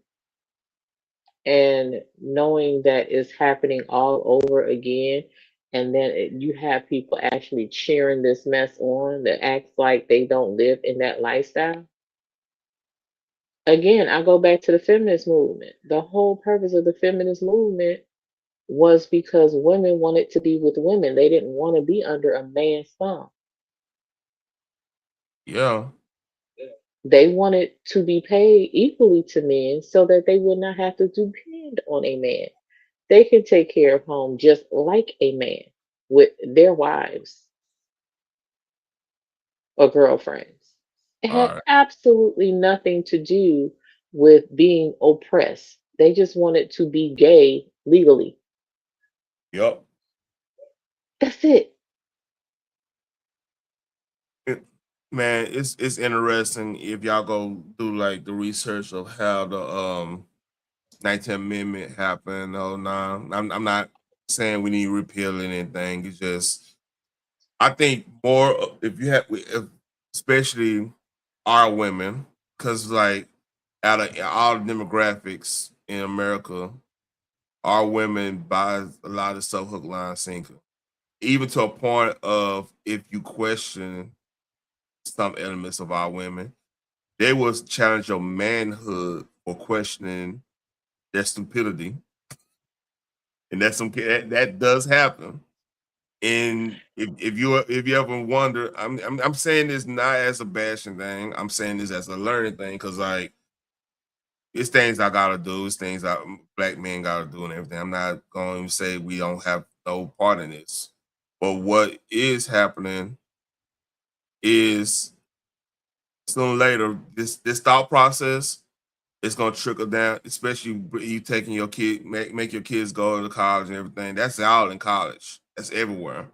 Speaker 8: and knowing that it's happening all over again, and then you have people actually cheering this mess on that acts like they don't live in that lifestyle. Again, I go back to the feminist movement. The whole purpose of the feminist movement was because women wanted to be with women. They didn't want to be under a man's thumb.
Speaker 1: Yeah.
Speaker 8: They wanted to be paid equally to men so that they would not have to depend on a man. They can take care of home just like a man with their wives or girlfriends. It
Speaker 1: All
Speaker 8: had
Speaker 1: right.
Speaker 8: absolutely nothing to do with being oppressed. They just wanted to be gay legally.
Speaker 1: Yep.
Speaker 8: That's it.
Speaker 1: Man, it's interesting if y'all go do like the research of how the 19th Amendment happened. Oh no, I'm not saying we need to repeal anything. It's just I think more if you have, especially our women, because like out of all the demographics in America, our women buy a lot of stuff hook, line, sinker. Even to a point of if you question some elements of our women, they will challenge your manhood for questioning their stupidity, and that does happen. And if you ever wonder, I'm saying this not as a bashing thing. I'm saying this as a learning thing because like it's things I gotta do. It's things I black men gotta do and everything. I'm not going to say we don't have no part in this, but what is happening is sooner or later this thought process is gonna trickle down, especially you taking your kid, make your kids go to college and everything. That's all in college. That's everywhere.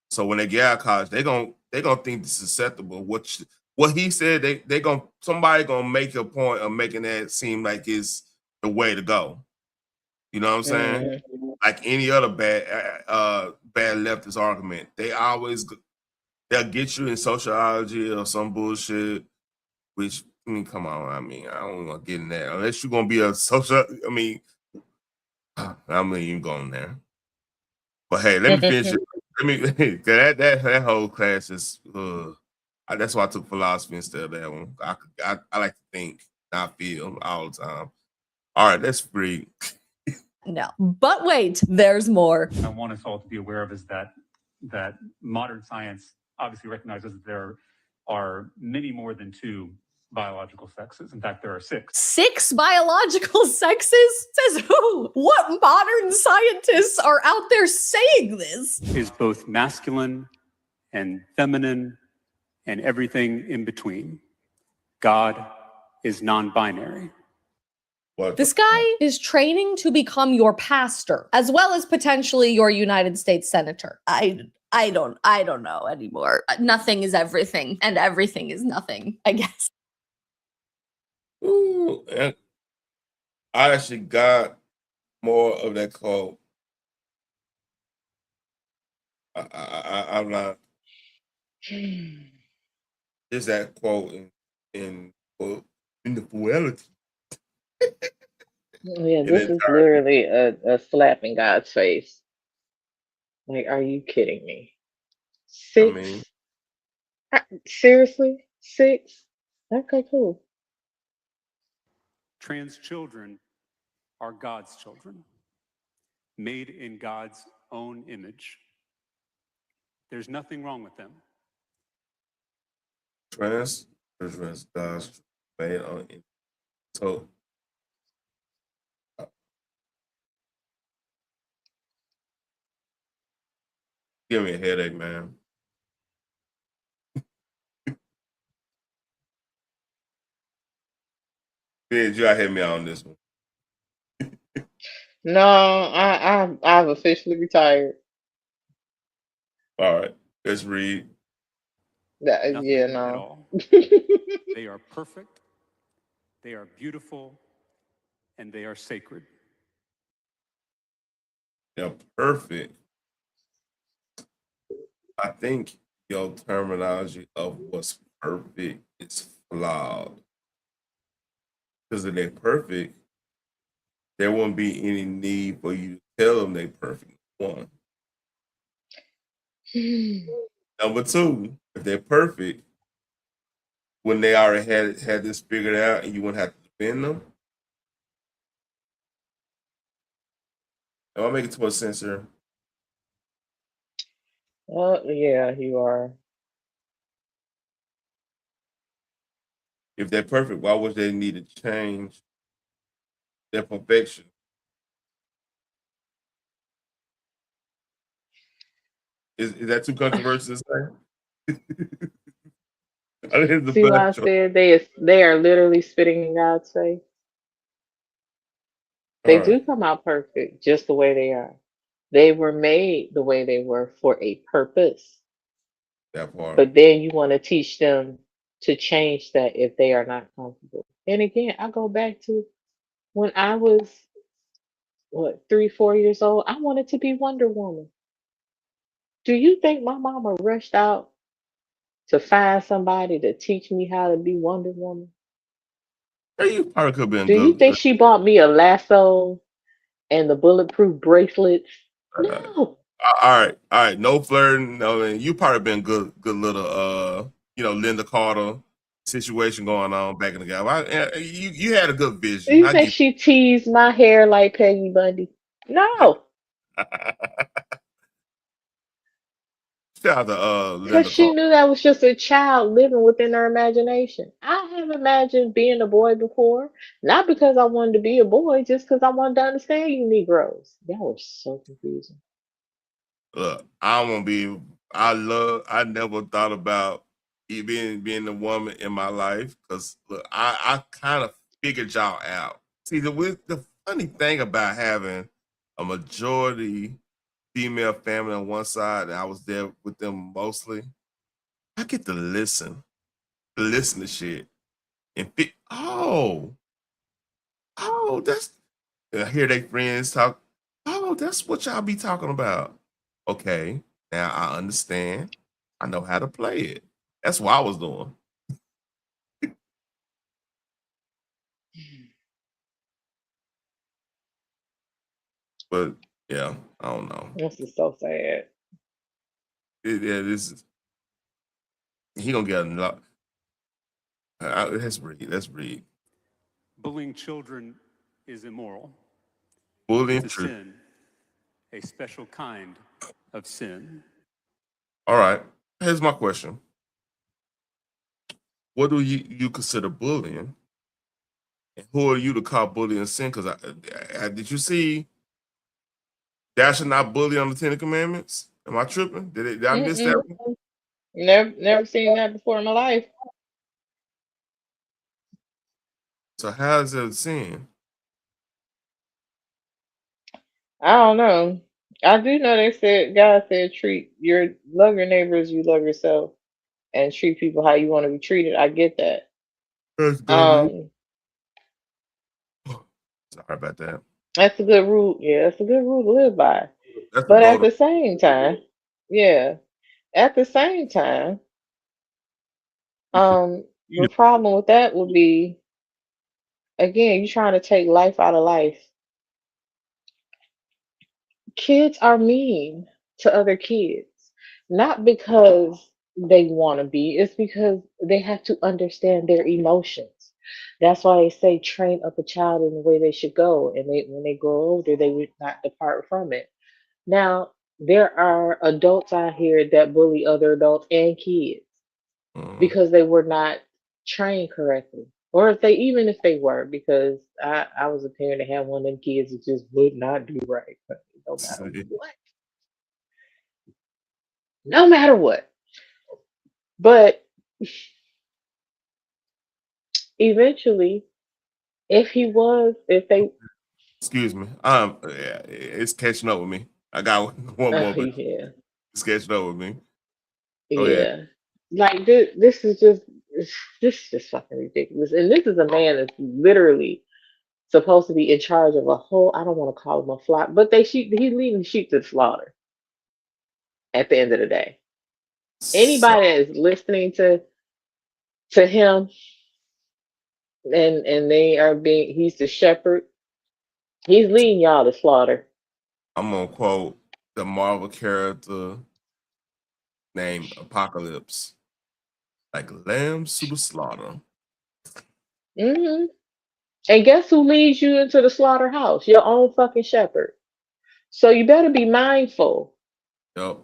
Speaker 1: So when they get out of college, they gonna think this is acceptable. What he said, they gonna somebody gonna make a point of making that seem like it's the way to go. You know what I'm saying? Like any other bad leftist argument, they'll get you in sociology or some bullshit. Which I mean, come on, I mean, I don't want to get in there unless you're gonna be a social. I mean, I'm not even going there. But hey, let me finish it. Let me that whole class is that's why I took philosophy instead of that one. I like to think, not feel all the time. All right, that's free.
Speaker 12: No. But wait, there's more.
Speaker 13: I want us all to be aware of is that modern science obviously recognizes that there are many more than two biological sexes. In fact, there are six.
Speaker 12: 6 biological sexes? Says who? What modern scientists are out there saying this?
Speaker 13: Is both masculine and feminine and everything in between. God is non-binary.
Speaker 12: This guy is training to become your pastor, as well as potentially your United States senator. I don't know anymore. Nothing is everything, and everything is nothing, I guess.
Speaker 1: Ooh, and I actually got more of that quote. I'm not. Is that quote in the duality?
Speaker 8: Yeah,
Speaker 1: In
Speaker 8: this is
Speaker 1: entirety.
Speaker 8: literally a slap in God's face. Like, are you kidding me?
Speaker 1: I mean,
Speaker 8: 6? Seriously? 6? Okay, cool.
Speaker 13: Trans children are God's children, made in God's own image. There's nothing wrong with them.
Speaker 1: trans God's made on it. So give me a headache, man. Did you hit me on this one?
Speaker 8: No, I've officially retired.
Speaker 1: All right, let's read.
Speaker 13: Nothing
Speaker 8: Yeah,
Speaker 13: at
Speaker 8: no.
Speaker 13: all. They are perfect, they are beautiful, and they are sacred.
Speaker 1: They're perfect. I think your terminology of what's perfect is flawed. Because if they're perfect, there won't be any need for you to tell them they're perfect. One. Number two, if they're perfect, when they already had this figured out and you wouldn't have to defend them. Am I making too much sense here?
Speaker 8: Yeah, you are.
Speaker 1: If they're perfect, why would they need to change their perfection? Is that too controversial to say? I think it's the
Speaker 8: See why I
Speaker 1: best.
Speaker 8: said they are literally spitting in God's face.
Speaker 1: All
Speaker 8: They
Speaker 1: right,
Speaker 8: do come out perfect just the way they are. They were made the way they were for a purpose.
Speaker 1: that part.
Speaker 8: But then you want to teach them to change that if they are not comfortable. And again, I go back to when I was what 3, 4 years old. I wanted to be Wonder Woman. Do you think my mama rushed out to find somebody to teach me how to be Wonder Woman?
Speaker 1: Hey, you probably could have been
Speaker 8: Do you
Speaker 1: good.
Speaker 8: think she bought me a lasso and the bulletproof bracelets? No.
Speaker 1: All right. No flirting. No, you probably been good little Linda Carter situation going on back in the game. You had a good
Speaker 8: Do
Speaker 1: vision.
Speaker 8: you
Speaker 1: I
Speaker 8: think
Speaker 1: give.
Speaker 8: she teased my hair like Peggy Bundy? No.
Speaker 1: Shout out to
Speaker 8: Because
Speaker 1: Linda
Speaker 8: she
Speaker 1: Carter.
Speaker 8: knew that was just a child living within her imagination. I have imagined being a boy before, not because I wanted to be a boy, just because I wanted to understand you Negroes. That was so confusing.
Speaker 1: Look, I never thought about being the woman in my life because look, I kind of figured y'all out. See, the funny thing about having a majority female family on one side, and I was there with them mostly. I get to listen to shit, and that's I hear they friends talk. Oh, that's what y'all be talking about. Okay, now I understand. I know how to play it. That's what I was doing. But yeah, I don't know.
Speaker 8: This is so sad.
Speaker 1: Yeah, this is he gonna get a lot. Let's read. Let's read.
Speaker 13: Bullying children is immoral.
Speaker 1: Bullying
Speaker 13: It's a
Speaker 1: truth.
Speaker 13: sin, a special kind of sin.
Speaker 1: All right. Here's my question. What do you consider bullying? And who are you to call bullying sin? Because did you see thou shalt not bully on the Ten Commandments? Am I tripping? Did I miss that
Speaker 8: Mm-mm.
Speaker 1: one?
Speaker 8: Never seen that before in my life.
Speaker 1: So how is it a sin?
Speaker 8: I don't know. I do know they said God said love your neighbors, you love yourself, and treat people how you want to be treated. I get that.
Speaker 1: That's good rule.
Speaker 8: Um,
Speaker 1: Sorry about that.
Speaker 8: that's a good rule. Yeah, that's a good rule to live by.
Speaker 1: That's the
Speaker 8: But at
Speaker 1: golden.
Speaker 8: the same time, yeah, at the same time, the problem with that would be again, you're trying to take life out of life. Kids are mean to other kids, not because they want to be, it's because they have to understand their emotions. That's why they say train up a child in the way they should go, and when they grow older, they would not depart from it. Now, there are adults out here that bully other adults and kids
Speaker 1: Mhm.
Speaker 8: because they were not trained correctly. Or if they were, because I was a parent that had one of them kids that just would not do right. But no matter what. No matter what. But eventually If he was, if they,
Speaker 1: Excuse me. Yeah, it's catching up with me. I got one more, but
Speaker 8: yeah,
Speaker 1: it's catching up with me. Go ahead.
Speaker 8: yeah. Like this is just this is just fucking ridiculous. And this is a man that's literally supposed to be in charge of a whole. I don't want to call him a flock, but they sheep. He's leading the sheep to the slaughter. At the end of the day,
Speaker 1: So
Speaker 8: anybody that is listening to him and they are being, he's the shepherd. He's leading y'all to slaughter.
Speaker 1: I'm gonna quote the Marvel character named Apocalypse, like lambs to the slaughter.
Speaker 8: Hmm. And guess who leads you into the slaughterhouse? Your own fucking shepherd. So you better be mindful
Speaker 1: Yep.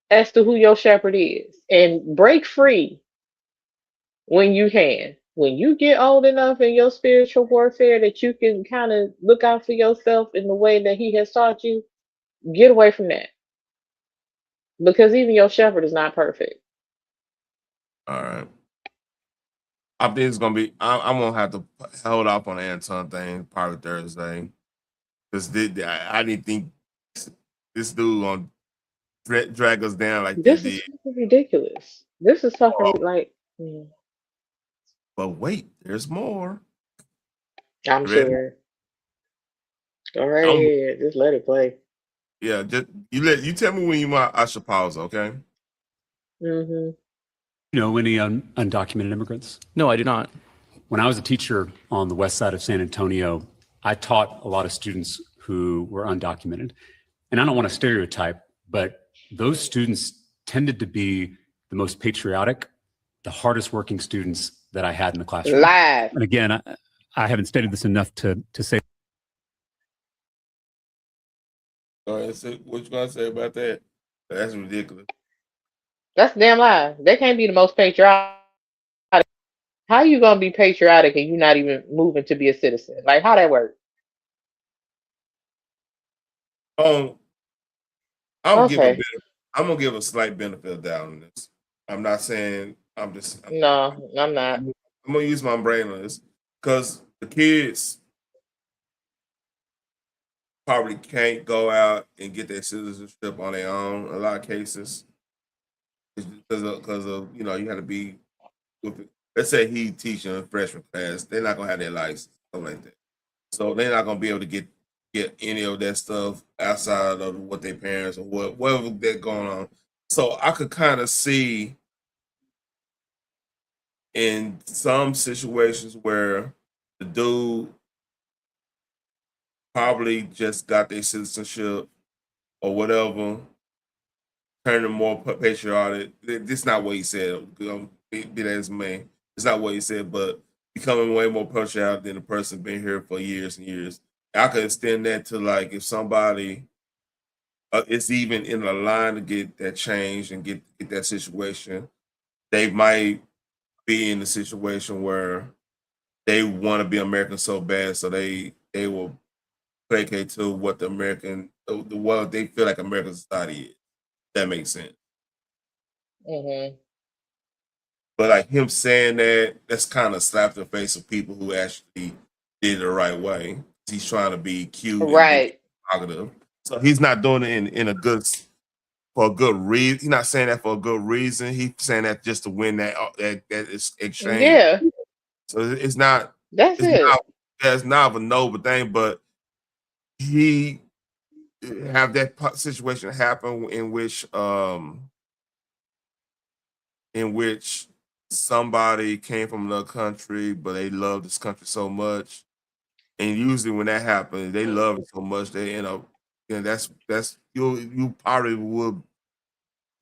Speaker 8: as to who your shepherd is and break free when you can. When you get old enough in your spiritual warfare that you can kind of look out for yourself in the way that he has taught you, get away from that. Because even your shepherd is not perfect.
Speaker 1: All right. I think it's gonna be. I'm gonna have to hold off on the Anton thing probably Thursday because I didn't think this dude gonna drag us down like they
Speaker 8: This is
Speaker 1: did.
Speaker 8: fucking ridiculous. This is fucking like,
Speaker 1: But wait, there's more.
Speaker 8: I'm
Speaker 1: You ready?
Speaker 8: sure. Go right
Speaker 1: I'm,
Speaker 8: ahead. Just let it play.
Speaker 1: yeah, just you tell me when I should pause, okay?
Speaker 8: Hmm.
Speaker 13: You know any undocumented immigrants?
Speaker 14: No, I do not.
Speaker 13: When I was a teacher on the west side of San Antonio, I taught a lot of students who were undocumented. And I don't want to stereotype, but those students tended to be the most patriotic, the hardest working students that I had in the classroom.
Speaker 8: Live.
Speaker 13: And again, I haven't stated this enough to say.
Speaker 1: Go ahead, what you gonna say about that? That's ridiculous.
Speaker 8: That's a damn lie. They can't be the most patriotic. How you gonna be patriotic and you not even moving to be a citizen? Like how that work?
Speaker 1: I'm
Speaker 8: Okay.
Speaker 1: gonna give a slight benefit of doubt on this. I'm not saying I'm
Speaker 8: No, I'm not.
Speaker 1: I'm gonna use my brain on this because the kids probably can't go out and get their citizenship on their own. In a lot of cases, because of you got to be with. Let's say he teaching a freshman class, they're not gonna have their license, something like that. So they're not gonna be able to get any of that stuff outside of what their parents or whatever they're going on. So I could kind of see in some situations where the dude probably just got their citizenship or whatever, turning more patriotic. This is not what he said. Be that as man, it's not what he said, but becoming way more patriotic than the person been here for years and years. I could extend that to like if somebody is even in the line to get that change and get that situation, they might be in a situation where they want to be American so bad, so they will placate to what the what they feel like American society is. That makes sense.
Speaker 8: Hmm.
Speaker 1: But like him saying that's kind of slapped the face of people who actually did it the right way. He's trying to be cute and be
Speaker 8: Right.
Speaker 1: positive. So he's not doing it for a good reason. He's not saying that for a good reason. He's saying that just to win that exchange.
Speaker 8: Yeah.
Speaker 1: So it's not.
Speaker 8: That's it.
Speaker 1: It's not a noble thing, but he have that situation happen in which somebody came from another country, but they love this country so much. And usually when that happens, they love it so much they end up, that's you probably would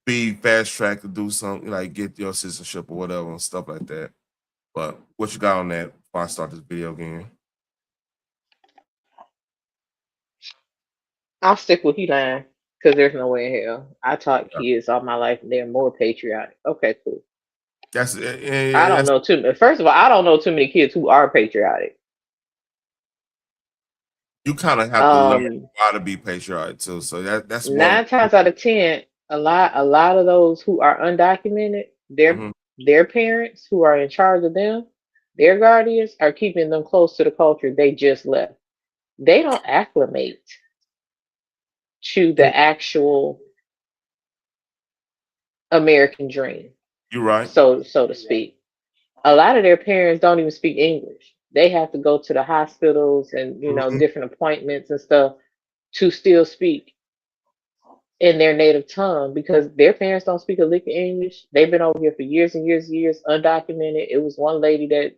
Speaker 1: be fast tracked to do something like get your citizenship or whatever and stuff like that. But what you got on that before I start this video again?
Speaker 8: I'll stick with you, lying, because there's no way in hell. I taught kids all my life and they're more patriotic. Okay, cool.
Speaker 1: That's
Speaker 8: I don't know too. First of all, I don't know too many kids who are patriotic.
Speaker 1: You kind of have to learn how to be patriotic too. So that's
Speaker 8: 9 times out of 10, a lot of those who are undocumented, their parents who are in charge of them, Their guardians are keeping them close to the culture they just left. They don't acclimate to the actual American dream,
Speaker 1: You're right.
Speaker 8: so to speak. A lot of their parents don't even speak English. They have to go to the hospitals and different appointments and stuff to still speak in their native tongue because their parents don't speak a lick of English. They've been over here for years and years and years, undocumented. It was one lady that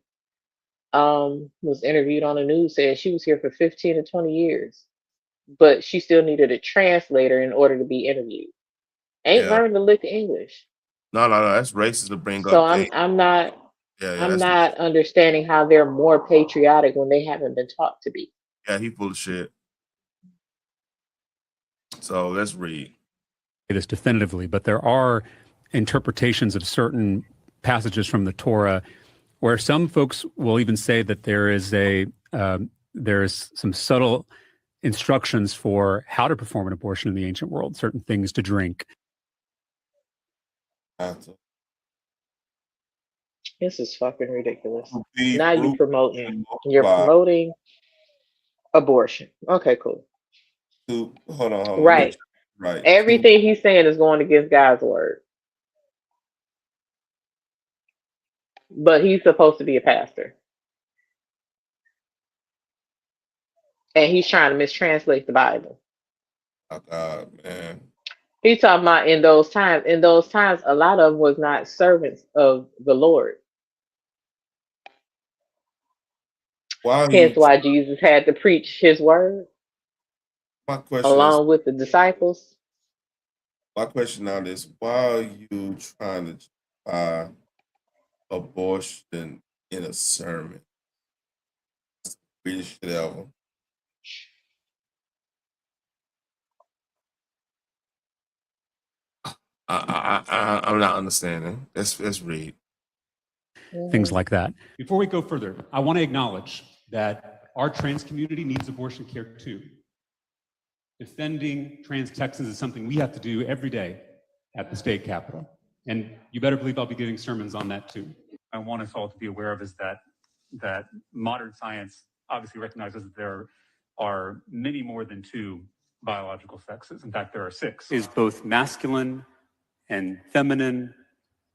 Speaker 8: was interviewed on the news said she was here for 15 to 20 years, but she still needed a translator in order to be interviewed. Ain't
Speaker 1: Yeah.
Speaker 8: learned a lick of English.
Speaker 1: No, that's racist to bring
Speaker 8: So
Speaker 1: up.
Speaker 8: I'm not
Speaker 1: Yeah,
Speaker 8: I'm
Speaker 1: that's
Speaker 8: not understanding how they're more patriotic when they haven't been taught to be.
Speaker 1: he full of shit. So let's read
Speaker 11: this definitively, but there are interpretations of certain passages from the Torah where some folks will even say that there's some subtle instructions for how to perform an abortion in the ancient world, certain things to drink.
Speaker 8: This is fucking ridiculous.
Speaker 1: Beef,
Speaker 8: Now you're promoting abortion. Okay, cool.
Speaker 1: Hold on.
Speaker 8: Right.
Speaker 1: Right.
Speaker 8: Everything he's saying is going against God's word. But he's supposed to be a pastor. And he's trying to mistranslate the Bible.
Speaker 1: Oh God, man.
Speaker 8: He's talking about in those times. In those times, a lot of them was not servants of the Lord. Hence why Jesus had to preach his word along with the disciples.
Speaker 1: My question now is, why are you trying to justify abortion in a sermon? That's the greatest shit ever. I'm not understanding. Let's read.
Speaker 11: Things like that.
Speaker 13: Before we go further, I want to acknowledge that our trans community needs abortion care too. Defending trans Texans is something we have to do every day at the state capitol. And you better believe I'll be giving sermons on that too. I want us all to be aware of is that modern science obviously recognizes that there are many more than two biological sexes. In fact, there are 6. Is both masculine and feminine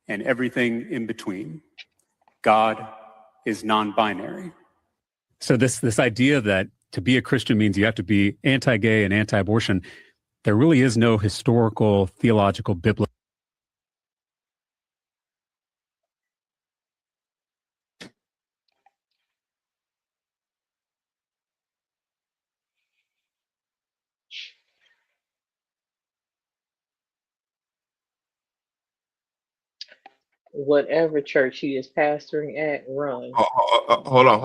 Speaker 13: and everything in between. God is non-binary. So this idea that to be a Christian means you have to be anti-gay and anti-abortion, there really is no historical, theological, biblical.
Speaker 8: Whatever church he is pastoring at, run.
Speaker 1: Hold on.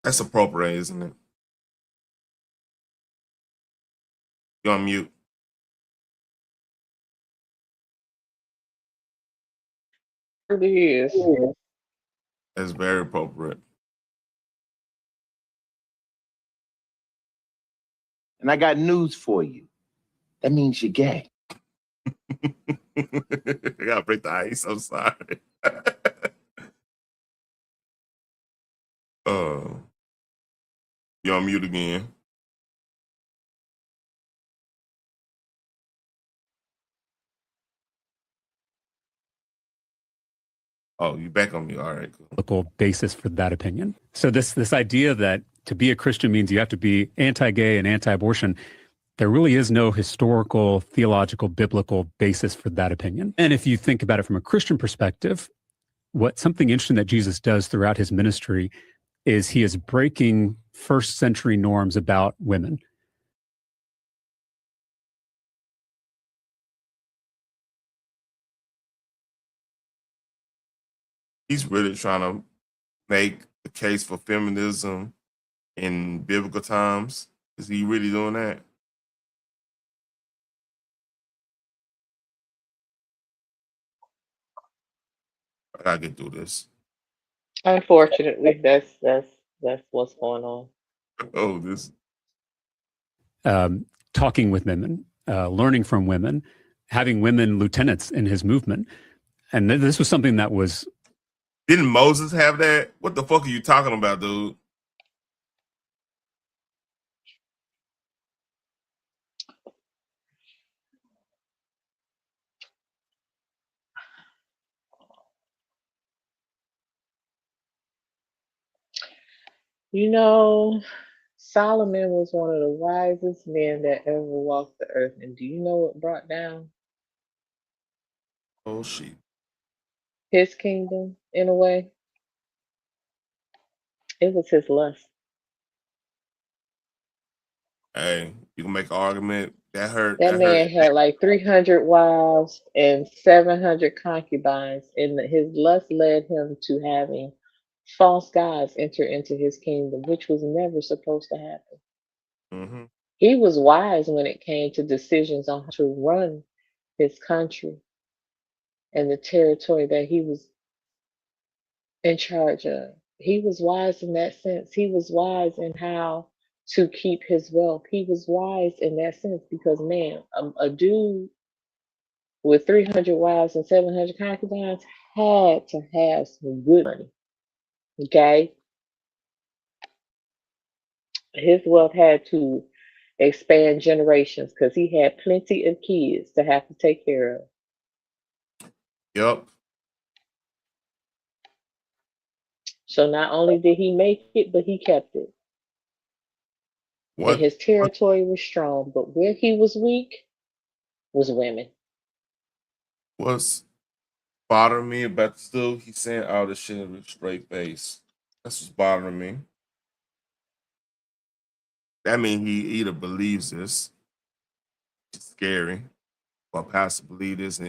Speaker 1: That's appropriate, isn't it? You're on mute.
Speaker 8: It is.
Speaker 1: That's very appropriate.
Speaker 14: And I got news for you. That means you're gay.
Speaker 1: I gotta break the ice. I'm sorry. You're on mute again. Oh, you back on me. All right, cool.
Speaker 11: Biblical basis for that opinion. So this idea that to be a Christian means you have to be anti-gay and anti-abortion, there really is no historical, theological, biblical basis for that opinion. And if you think about it from a Christian perspective, something interesting that Jesus does throughout his ministry is he is breaking first century norms about women.
Speaker 1: He's really trying to make the case for feminism in biblical times. Is he really doing that? I gotta get through this.
Speaker 8: Unfortunately, that's what's going on.
Speaker 1: Oh, this.
Speaker 11: Talking with women, learning from women, having women lieutenants in his movement. And this was something that was.
Speaker 1: Didn't Moses have that? What the fuck are you talking about, dude?
Speaker 8: You know, Solomon was one of the wisest men that ever walked the earth. And do you know what brought down
Speaker 1: Oh shit.
Speaker 8: his kingdom in a way? It was his lust.
Speaker 1: Hey, you can make an argument that hurt.
Speaker 8: That
Speaker 1: That hurt.
Speaker 8: man had like 300 wives and 700 concubines, and his lust led him to having false gods enter into his kingdom, which was never supposed to happen.
Speaker 1: Mm-hmm.
Speaker 8: He was wise when it came to decisions on how to run his country and the territory that he was in charge of. He was wise in that sense. He was wise in how to keep his wealth. He was wise in that sense because, man, a dude with 300 wives and 700 concubines had to have some good money. Okay? His wealth had to expand generations because he had plenty of kids to have to take care of.
Speaker 1: Yep.
Speaker 8: So not only did he make it, but he kept it.
Speaker 1: What?
Speaker 8: And his territory was strong, but where he was weak was women.
Speaker 1: What's bothering me about this dude? He's saying all this shit with a straight face. That's what's bothering me. That means he either believes this, it's scary, or pastor believe this.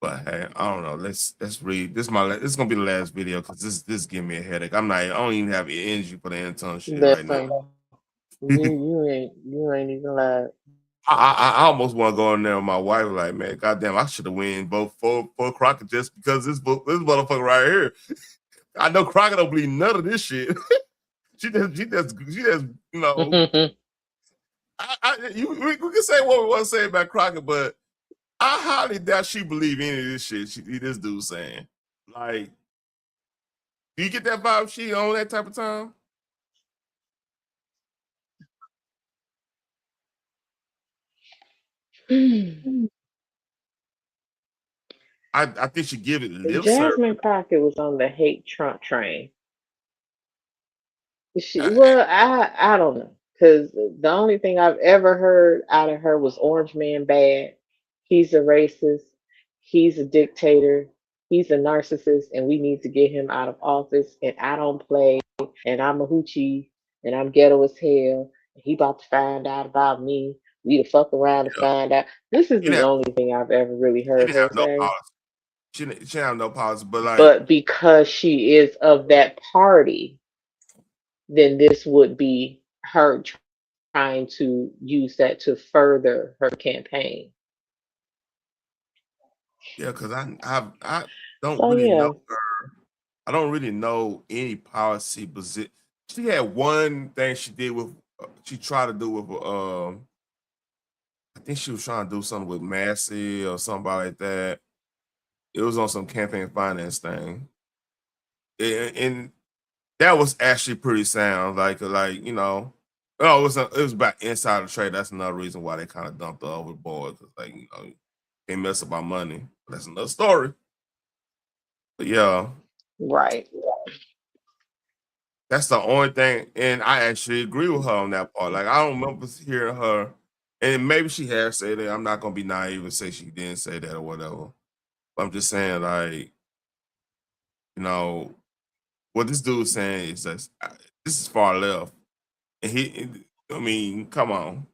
Speaker 1: But hey, I don't know. Let's read. This is gonna be the last video because this give me a headache. I don't even have energy for the Anton shit right now.
Speaker 8: You ain't even lied.
Speaker 1: I almost want to go in there with my wife, like, man, goddamn, I should have won both for Crockett just because this motherfucker right here. I know Crockett don't believe none of this shit. she just, you know. We can say what we want to say about Crockett, but I highly doubt she believe any of this shit. This dude saying, like, do you get that vibe? She on that type of time? I think she give it lip service.
Speaker 8: Jasmine Crockett was on the hate Trump train. I don't know, because the only thing I've ever heard out of her was Orange Man bad. He's a racist. He's a dictator. He's a narcissist, and we need to get him out of office. And I don't play. And I'm a hoochie, and I'm ghetto as hell. And he about to find out about me. We to fuck around and find out. This is the only thing I've ever really heard her say.
Speaker 1: She didn't have no policy, but like,
Speaker 8: but because she is of that party, then this would be her trying to use that to further her campaign.
Speaker 1: Yeah, because I don't really know her. I don't really know any policy position. She had one thing she did with. She tried to do with. I think she was trying to do something with Massey or somebody like that. It was on some campaign finance thing, and that was actually pretty sound. Like you know, oh, it was about insider trade. That's another reason why they kind of dumped her overboard because, like, you know, they mess about money. That's another story. But yeah,
Speaker 8: right.
Speaker 1: That's the only thing, and I actually agree with her on that part. Like, I don't remember hearing her, and maybe she has said that. I'm not gonna be naive and say she didn't say that or whatever. But I'm just saying, like, you know, what this dude's saying is that this is far left, and I mean, come on,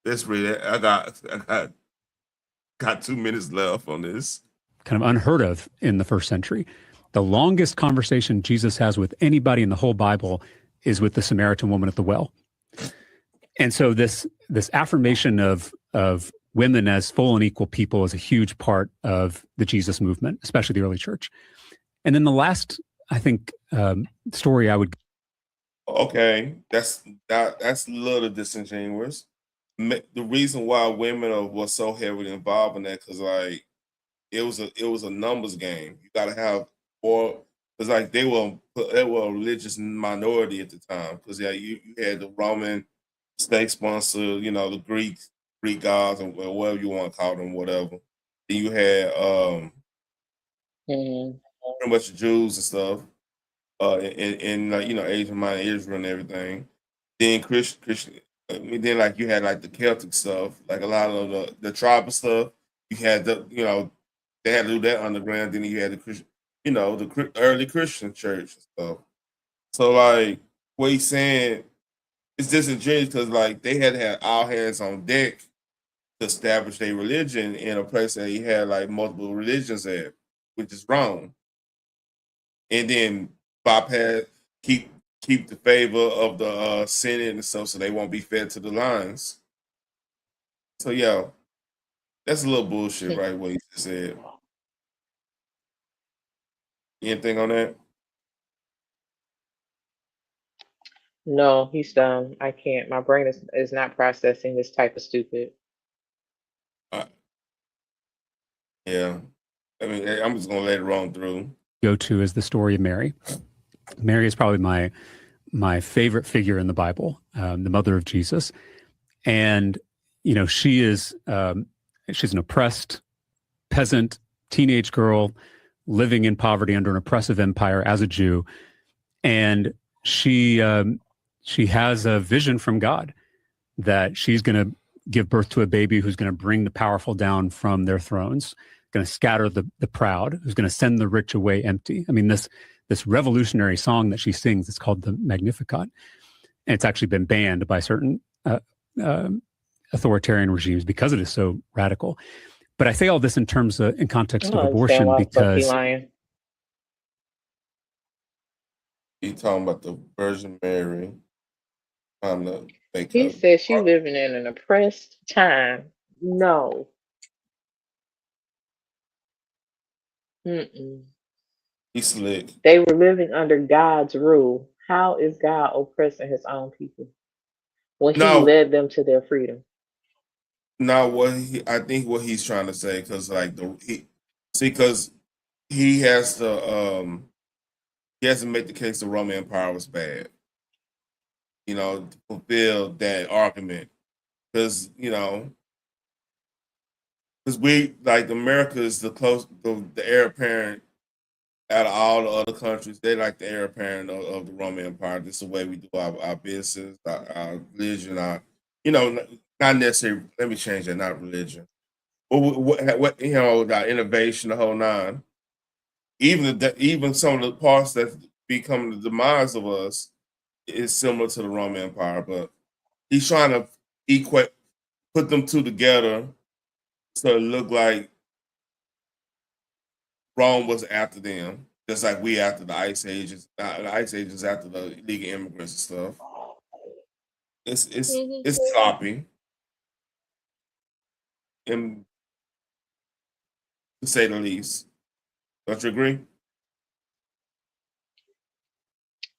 Speaker 1: let's read it. I got 2 minutes left on this.
Speaker 11: Kind of unheard of in the first century. The longest conversation Jesus has with anybody in the whole Bible is with the Samaritan woman at the well. And so this affirmation of women as full and equal people is a huge part of the Jesus movement, especially the early church. And then the last story I would.
Speaker 1: Okay, that's a little disingenuous. The reason why women were so heavily involved in that, because like it was a numbers game. You got to have more, because like they were a religious minority at the time. Because you had the Roman state sponsor, the Greek gods, or whatever you want to call them, whatever. Then you had pretty much the Jews and stuff, in like Asian minor Israel and everything. Then Christian. Then like you had like the Celtic stuff, like a lot of the tribal stuff. You had they had to do that underground. Then you had the Christian, the early Christian church and stuff. So like what he's saying, it's disingenuous because like they had to have all hands on deck to establish their religion in a place that he had like multiple religions at, which is wrong. And then bypass keep the favor of the Senate and stuff, so they won't be fed to the lines. So yeah, that's a little bullshit, right? What he just said. Anything on that?
Speaker 8: No, he's dumb. I can't. My brain is not processing this type of stupid.
Speaker 1: Yeah. I mean, I'm just gonna let it roll through.
Speaker 11: Go to is the story of Mary. Mary is probably my favorite figure in the Bible, the mother of Jesus, and she's an oppressed peasant teenage girl living in poverty under an oppressive empire as a Jew, and she has a vision from God that she's going to give birth to a baby who's going to bring the powerful down from their thrones, going to scatter the proud, who's going to send the rich away empty. I mean, this revolutionary song that she sings, it's called the Magnificat. And it's actually been banned by certain authoritarian regimes because it is so radical. But I say all this in terms in context of abortion because
Speaker 1: He talking about the Virgin Mary.
Speaker 8: He said she's living in an oppressed time. No.
Speaker 1: He's slick.
Speaker 8: They were living under God's rule. How is God oppressing his own people when he led them to their freedom?
Speaker 1: No, I think what he's trying to say, because like because he has to make the case the Roman Empire was bad. To fulfill that argument, because we like America is the heir apparent out of all the other countries. They like the heir apparent of the Roman Empire. This is the way we do our business, our religion, not necessarily. Let me change that. Not religion. What the innovation, the whole nine. Even some of the parts that become the demise of us is similar to the Roman Empire, but he's trying to put them two together so it looked like Rome was after them, just like we after the Ice Ages. The Ice Ages after the League of Immigrants and stuff. It's sloppy, and to say the least. Don't you agree?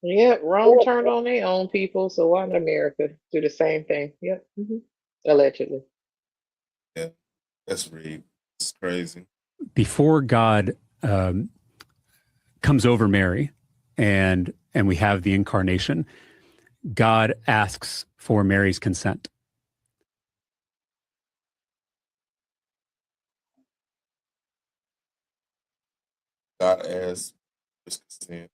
Speaker 8: Yeah, Rome turned on their own people, so why not America do the same thing? Yep. Allegedly.
Speaker 1: Yeah, that's real. It's crazy.
Speaker 11: Before God comes over Mary and we have the incarnation, God asks for Mary's consent.
Speaker 1: God asks for consent.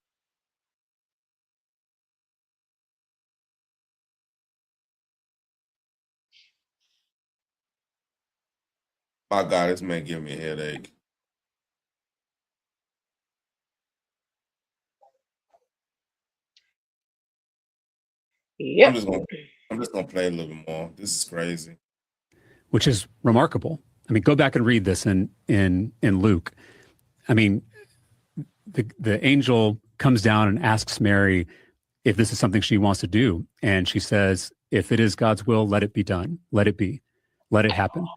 Speaker 1: My God, this man giving me a headache.
Speaker 8: Yeah.
Speaker 1: I'm just gonna play a little bit more. This is crazy.
Speaker 11: Which is remarkable. I mean, go back and read this in Luke. I mean, the angel comes down and asks Mary if this is something she wants to do, and she says, "If it is God's will, let it be done. Let it be. Let it happen."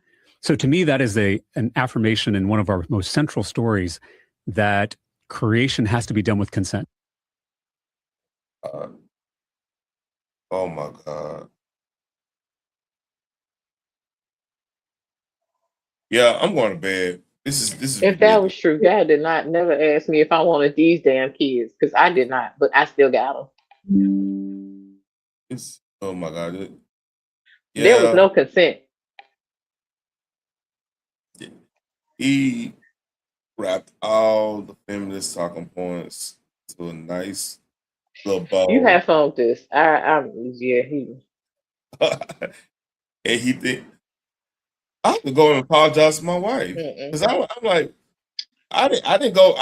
Speaker 11: So to me, that is an affirmation in one of our most central stories that creation has to be done with consent.
Speaker 1: Oh my God. Yeah, I'm going to bed. This is
Speaker 8: If that
Speaker 1: ridiculous.
Speaker 8: was true, God did not never ask me if I wanted these damn kids because I did not, but I still got them.
Speaker 1: Oh my God.
Speaker 8: There was
Speaker 1: Yeah,
Speaker 8: no consent.
Speaker 1: he wrapped all the feminist talking points to a nice little
Speaker 8: You
Speaker 1: bow.
Speaker 8: have fun with this. Yeah,
Speaker 1: And he think I have to go and apologize to my wife because I'm like I didn't go.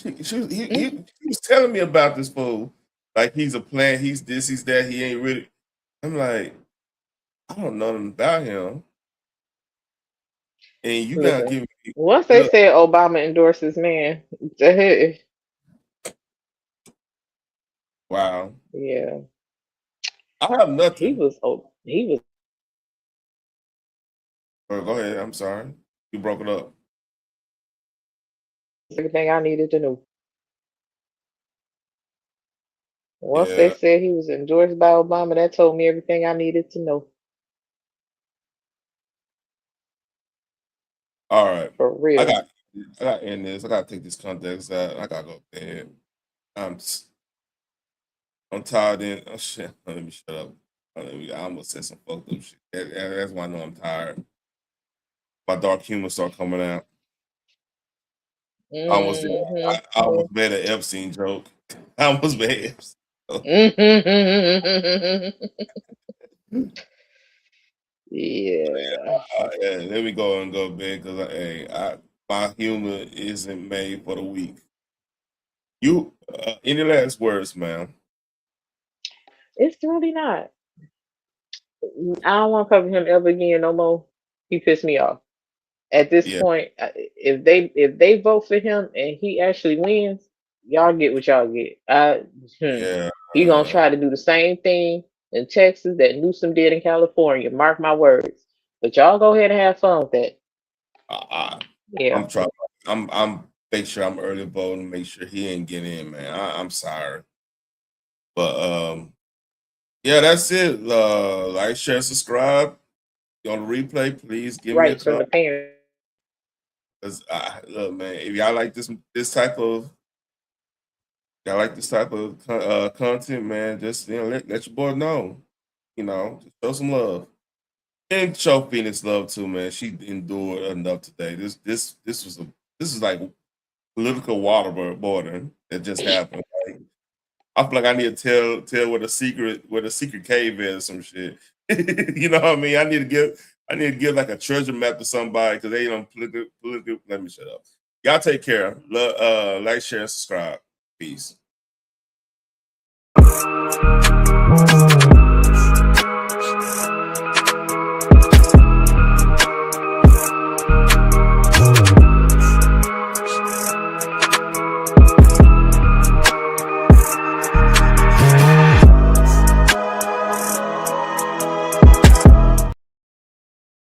Speaker 1: He was telling me about this fool like he's a plant. He's this. He's that. He ain't really. I'm like I don't know nothing about him. And you gotta
Speaker 8: Listen.
Speaker 1: give me
Speaker 8: Once they
Speaker 1: look.
Speaker 8: said Obama endorses man,
Speaker 1: Wow,
Speaker 8: yeah,
Speaker 1: I have
Speaker 8: he
Speaker 1: nothing.
Speaker 8: was
Speaker 1: Go ahead. I'm sorry. You broke it up.
Speaker 8: everything I needed to know. Once they
Speaker 1: Yeah.
Speaker 8: said he was endorsed by Obama, that told me everything I needed to know.
Speaker 1: All right.
Speaker 8: For
Speaker 1: I
Speaker 8: real.
Speaker 1: got to end this. I got to take this context out. I got to go to bed. I'm tired. Oh shit. Let me shut up. I almost said some fucked up shit. That's why I know I'm tired. My dark humor start coming out. I almost
Speaker 8: Mm-hmm.
Speaker 1: I almost made an Epstein joke. I almost made Epstein.
Speaker 8: Yeah.
Speaker 1: Yeah, let me go and go to bed because my humor isn't made for the weak. You any last words, ma'am?
Speaker 8: It's really not. I don't want to cover him ever again no more. He pissed me off. At this
Speaker 1: Yeah,
Speaker 8: point, if they vote for him and he actually wins, y'all get what y'all get.
Speaker 1: yeah.
Speaker 8: He gonna try to do the same thing in Texas that Newsom did in California. Mark my words. But y'all go ahead and have fun with that. Yeah.
Speaker 1: I'm trying. I'm make sure I'm early voting. Make sure he ain't get in, man. I'm sorry, but yeah, that's it. Like, share, subscribe. You on the replay? Please give me a
Speaker 8: Rights from
Speaker 1: comment.
Speaker 8: the parents.
Speaker 1: Cause look, man, if y'all like this type of content, man, just let your boy know. Just show some love and show Phoenix love too, man. She endured enough today. This is like political waterboarding that just happened. Like, I feel like I need to tell where the secret cave is or some shit. You know what I mean? I need to give like a treasure map to somebody because they don't political. Let me shut up. Y'all take care. Like, share, and subscribe. Peace.